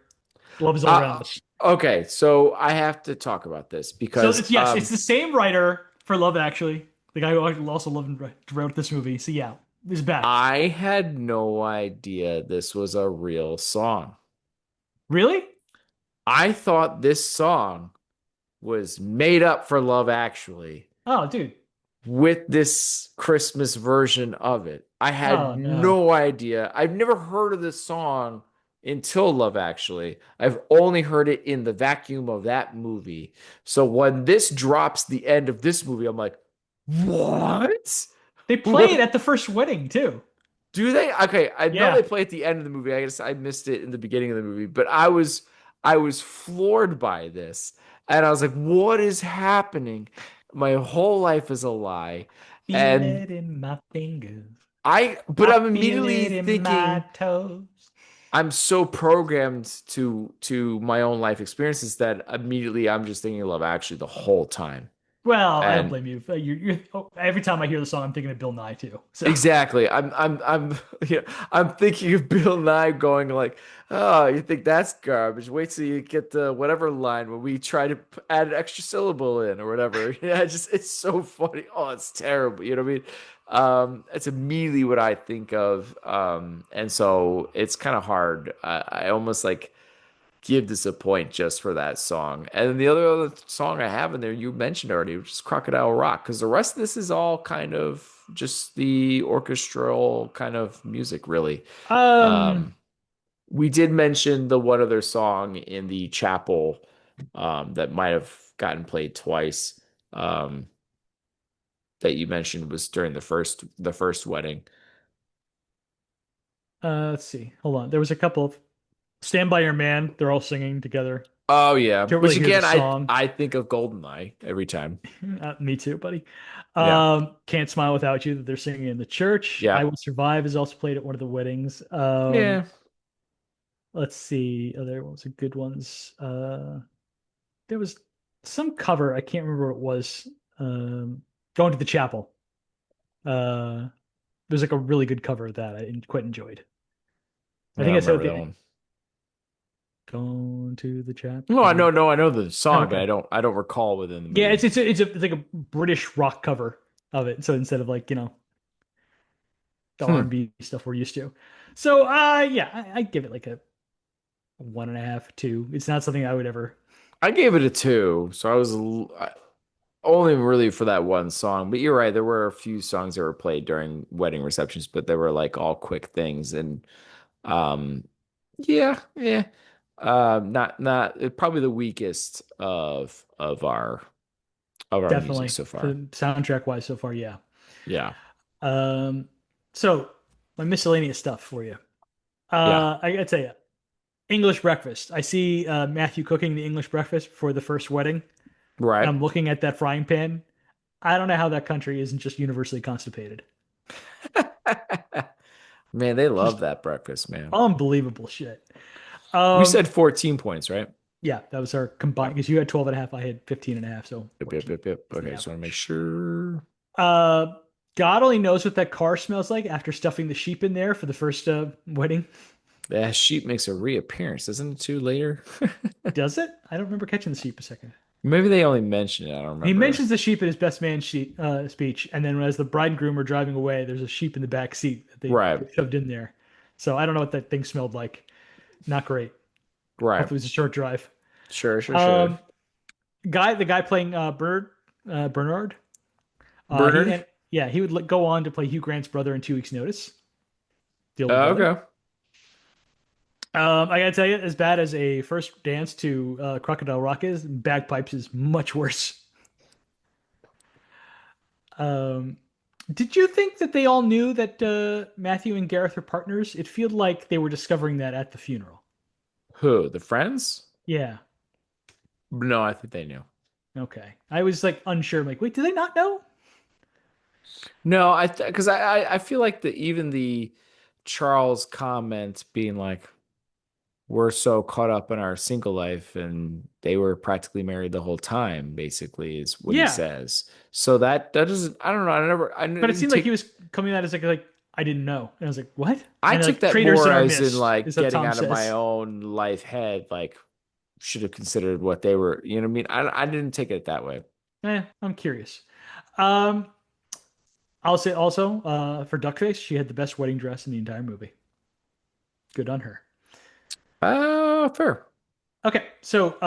Love is all around Uh, us. okay. So I have to talk about this So because it's yes, it's the same writer for Love Actually, the guy who also loved and wrote this movie. So yeah, he's back. I had no idea this was a real song. Really? I thought this song was made up for Love Actually Oh, dude. with this Christmas version of it. I Oh had no. no idea. I've never heard of this song until Love Actually. I've only heard it in the vacuum of that movie. So when this drops the end of this movie, I'm like, What? They play it What? at the first wedding too. Do they? Okay, I know they Yeah. play at the end of the movie. I guess I missed it in the beginning of the movie, but I was floored by this. And I was like, what is happening? My whole life is a lie. Feel And it in my fingers. but I I'm feel immediately it in my thinking toes. I'm so programmed to my own life experiences that immediately I'm just thinking of Love Actually the whole time. Well, I don't And blame you. Every time I hear the song, I'm thinking of Bill Nye too. So, exactly. I'm yeah, I'm thinking of Bill Nye going like, "Oh, you think that's garbage? Wait till you get the whatever line when we try to add an extra syllable in or whatever." Yeah, just it's so funny. Oh, it's terrible. You know what I mean? It's immediately what I think of. And so it's kind of hard. I almost like give this a point just for that song. And then the other song I have in there you mentioned already, which is Crocodile Rock, because the rest of this is all kind of just the orchestral kind of music, really. um, Um, we did mention the one other song in the chapel that might have gotten played twice. Um, that you mentioned was during the first wedding. let's see. Hold on. There was a couple of Stand By Your Man. They're all singing together. Oh yeah, Don't which really hear the again I song. I think of Goldeneye every time. Me too, buddy. Yeah, Can't Smile Without You that they're singing in the church. I yeah, Will Survive is also played at one of the weddings. yeah. Let's see. Other ones are good ones. There was some cover. I can't remember what it was. Going to the Chapel. Uh, there's like a really good cover of that quite enjoyed. I I think don't that's how remember that they one. Going to the No, I chapel. know, no, I know the Oh, song, but okay. I don't recall within the Yeah, movie. it's like a British rock cover of it. So instead of like, the Hmm. R&B stuff we're used to. So yeah, I give it like a one and a half, two. It's not something I would ever I gave it a two, so only really for that one song. But you're right, there were a few songs that were played during wedding receptions, but they were like all quick things, and um, yeah, yeah, not probably the weakest of our music definitely so for the far. soundtrack wise so far, yeah. Yeah, Um so my miscellaneous stuff for you. yeah, I gotta tell you, English breakfast. I see Matthew cooking the English breakfast for the first wedding, and right. I'm looking at that frying pan. I don't know how that country isn't just universally constipated. Man, they love Just that breakfast, man. unbelievable shit. We Um, said 14 points, right? yeah, that was our combined because you had 12 and a half, I had 15 and a half, so Yep, yep, 14 yep, yep. is the Okay, just want to make average. sure. Uh, God only knows what that car smells like after stuffing the sheep in there for the first wedding. That sheep makes a reappearance, doesn't it, too, later? Does it? I don't remember catching the sheep a second. Maybe they only mention it. I don't He remember. mentions the sheep in his best man speech, and then as the bride and groom are driving away, there's a sheep in the back seat that Right, they shoved in there. So I don't know what that thing smelled like. Not great. right. Hopefully, it was a short drive. Sure, sure, sure. Um, the guy playing Bernard, Bernard? he would go on to play Hugh Grant's brother in 2 Weeks' Notice, the older brother. Okay. I gotta tell you, as bad as a first dance to Crocodile Rock is, Bagpipes is much worse. Um, did you think that they all knew that Matthew and Gareth were partners? It felt like they were discovering that at the funeral. Who? The friends? Yeah. No, I think they knew. Okay. I was like unsure. I'm like, wait, do they not know? No, because I feel like even the Charles comment being like, we're so caught up in our single life and they were practically married the whole time, basically, is what he Yeah. says. So that doesn't, I don't know. I But it didn't seemed like he take, was coming at us like I didn't know. And I was like, what? I And took like that traitors more are as in missed, like is what getting Tom out of my says. own life head, like should have considered what they were, you know what I mean? I didn't take it that way. I'm curious. Um, I'll say also, for Duckface, she had the best wedding dress in the entire movie. Good on her. Fair. Okay, so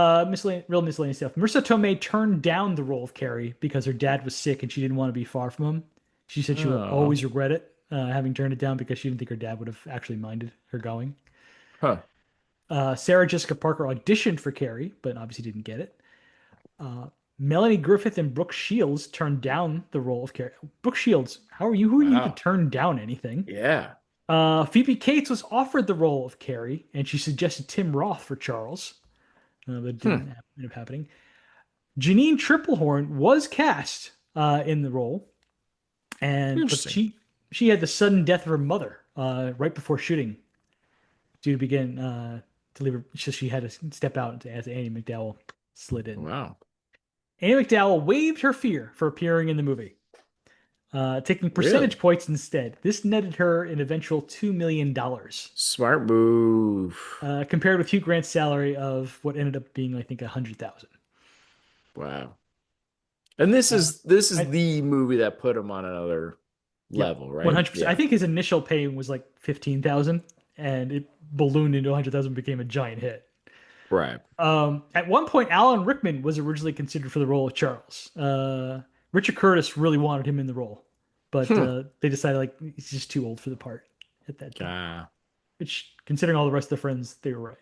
real miscellaneous stuff. Marissa Tomei turned down the role of Carrie because her dad was sick and she didn't want to be far from him. She said she will Oh, always regret it, having turned it down because she didn't think her dad would have actually minded her going. huh. Sarah Jessica Parker auditioned for Carrie, but obviously didn't get it. Melanie Griffith and Brooke Shields turned down the role of Carrie. Brooke Shields, how are you? Who are you to Wow. turn down anything? Yeah. Phoebe Cates was offered the role of Carrie, and she suggested Tim Roth for Charles, but it Hmm. didn't end up happening. Janine Triplehorn was cast in the role, but Interesting. she had the sudden death of her mother right before shooting, due to begin to leave her. So she had to step out as Annie McDowell slid in. Wow. Annie McDowell waived her fear for appearing in the movie, taking Really? percentage points instead. This netted her an eventual $2 million, Smart move. compared with Hugh Grant's salary of what ended up being, I think, 100,000. Wow. And Uh, this is I, the movie that put him on another yep, level, right? 100%. I Yeah. think his initial pay was like 15,000, and it ballooned into 100,000, became a giant hit. Right. At one point, Alan Rickman was originally considered for the role of Charles. Richard Curtis really wanted him in the role, but Hmm. they decided like he's just too old for the part at that time. Ah. Which, considering all the rest of the friends, they were right.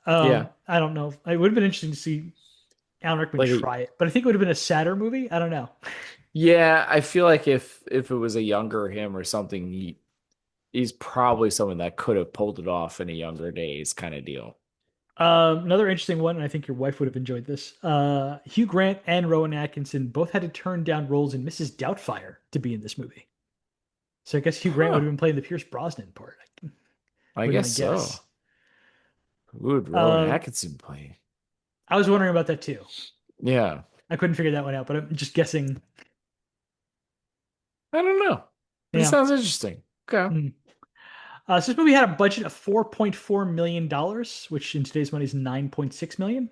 Yeah. I don't know. It would have been interesting to see Alan Rickman Like a, try it, but I think it would have been a sadder movie. I don't know. yeah, I feel like if it was a younger him or something, he's probably someone that could have pulled it off in a younger days kind of deal. Another interesting one, and I think your wife would have enjoyed this. Hugh Grant and Rowan Atkinson both had to turn down roles in Mrs. Doubtfire to be in this movie. So I guess Hugh Grant would Huh. have been playing the Pierce Brosnan part. I Would be guess my guess. so. Who would Rowan Um, Atkinson play? I was wondering about that too. Yeah. I couldn't figure that one out, but I'm just guessing. I don't know. But it Yeah. sounds interesting. Okay. Mm. So this movie had a budget of $4.4 million, which in today's money is 9.6 million,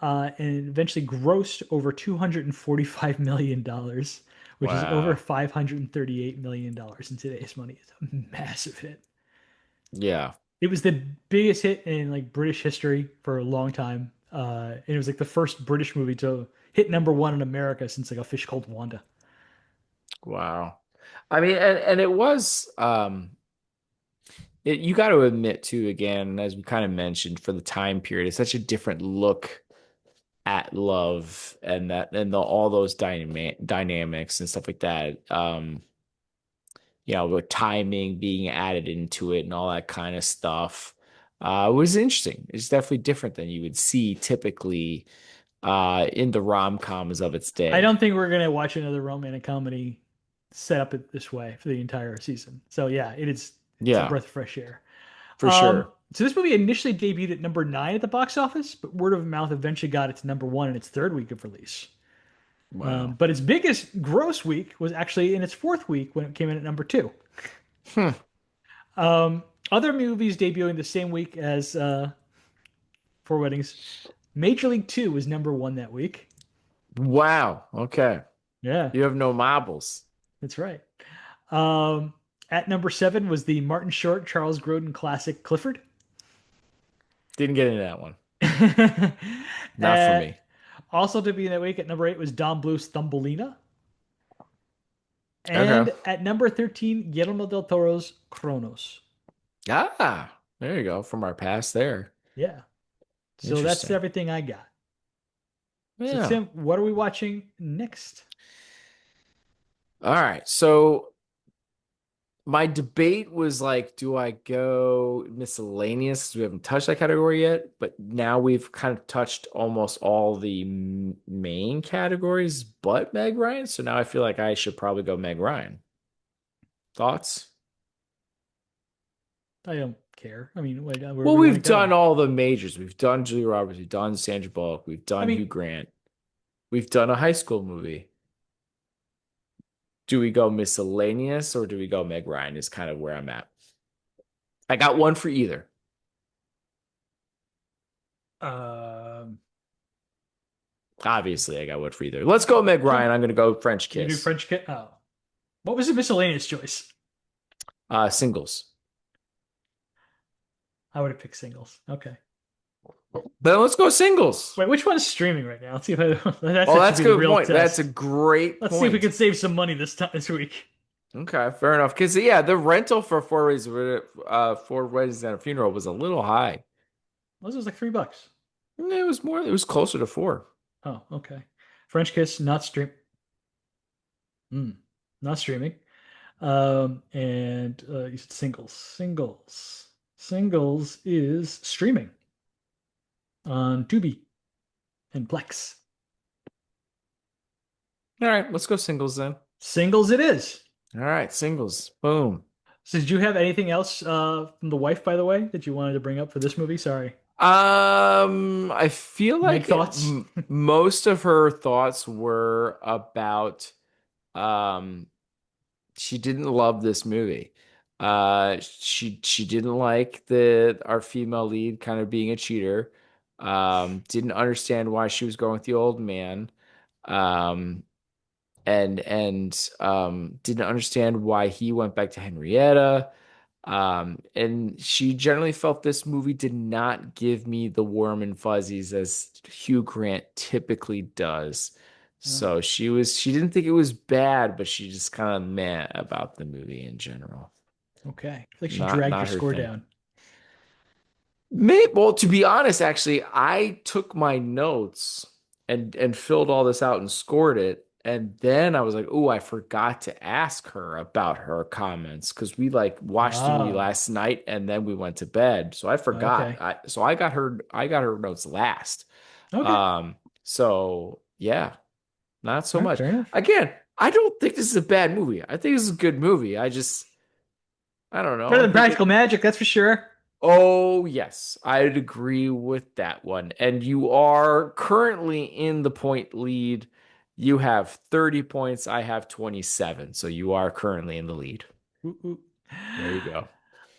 and eventually grossed over $245 million, which is over Wow. $538 million in today's money. It's a massive hit. Yeah. It was the biggest hit in like British history for a long time. And it was like the first British movie to hit number one in America since like A Fish Called Wanda. Wow. I mean, and it was you got to admit too, again, as we kind of mentioned, for the time period, it's such a different look at love and all those dynamics and stuff like that. With timing being added into it and all that kind of stuff. Was interesting. It's definitely different than you would see typically in the rom-coms of its I day. don't think we're gonna watch another romantic comedy set up it this way for the entire season. So yeah, it's a Yeah, breath of fresh air. for sure. So this movie initially debuted at number nine at the box office, but word of mouth eventually got it to number one in its third week of release. Wow. But its biggest gross week was actually in its fourth week when it came in at number two. Hmm. Other movies debuting the same week as Four Weddings, Major League Two was number one that week. Wow. Okay. Yeah, You have no marbles. that's right. Um, at number seven was the Martin Short Charles Grodin classic Clifford. Didn't get into that one. Not for uh, me. Also to be in that week at number eight was Don Bluth's Thumbelina. Okay. And at number 13, Guillermo del Toro's Kronos. Ah, there you go. From our past there. Yeah. So that's Interesting. everything I got. So, Yeah. Tim, what are we watching next? All right. So my debate was like, do I go miscellaneous? 'Cause we haven't touched that category yet, but now we've kind of touched almost all the main categories but Meg Ryan. So now I feel like I should probably go Meg Ryan. Thoughts? I don't care. I mean, Well, wherever you want to we've go. done all the majors. We've done Julia Roberts. We've done Sandra Bullock. We've I done Hugh mean, Grant. We've done a high school movie. Do we go miscellaneous or do we go Meg Ryan is kind of where I'm at. I got one for either. um, Obviously, I got one for either. Let's go Meg sure. Ryan. I'm going to go French You can do Kiss. French kit. Oh, what was the miscellaneous choice? Singles. I would have picked singles. Okay. Then let's go singles. Wait, which one's streaming right now? Let's see if Oh, that should that's be a the good real point. That's a test. great Let's see if we point. can save some money this week. Okay, fair enough. Because yeah, the rental for four weddings and a funeral was a little high. This was like $3. It was more. It was closer to four. Oh, okay. French Kiss, not stream. Mm, not streaming. And you said singles. Singles is streaming on Tubi and Plex. All right, let's go singles then. Singles it is. All right, singles. Boom. So did you have anything else from the wife, by the way, that you wanted to bring up for this movie? Sorry. I feel Meg like thoughts? most of her thoughts were about um she didn't love this movie. She didn't like the our female lead kind of being a cheater. Didn't understand why she was going with the old man. Um, and didn't understand why he went back to Henrietta. And she generally felt this movie did not give me the warm and fuzzies as Hugh Grant typically does. Oh, So she didn't think it was bad, but she just kind of meh about the movie in general. okay. I feel like she dragged your Not her score thing. down. Well, to be honest, actually, I took my notes and filled all this out and scored it. And then I was like, oh, I forgot to ask her about her comments because we like watched the movie Oh, last night and then we went to bed. So I forgot. okay. So I got her notes last. Okay. Um, so yeah, not so All right, much. fair enough. Again, I don't think this is a bad movie. I think this is a good movie. I don't know. Better I than think Practical it. Magic, that's for sure. Oh, yes, I'd agree with that one. And you are currently in the point lead. You have 30 points. I have 27. So you are currently in the lead. Ooh, ooh. There you go.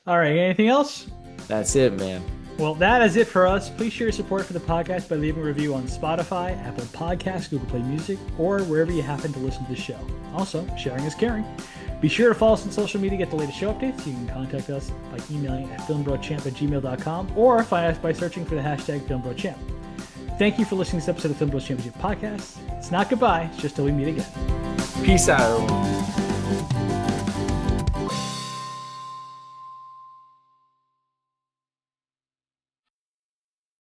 All right, anything else? That's it, man. Well, that is it for us. Please share your support for the podcast by leaving a review on Spotify, Apple Podcasts, Google Play Music, or wherever you happen to listen to the show. Also, sharing is caring. Be sure to follow us on social media to get the latest show updates. You can contact us by emailing at filmbrochamp@gmail.com or find us by searching for the hashtag FilmBroChamp. Thank you for listening to this episode of Film Bros Championship Podcast. It's not goodbye, it's just till we meet again. Peace out, everyone.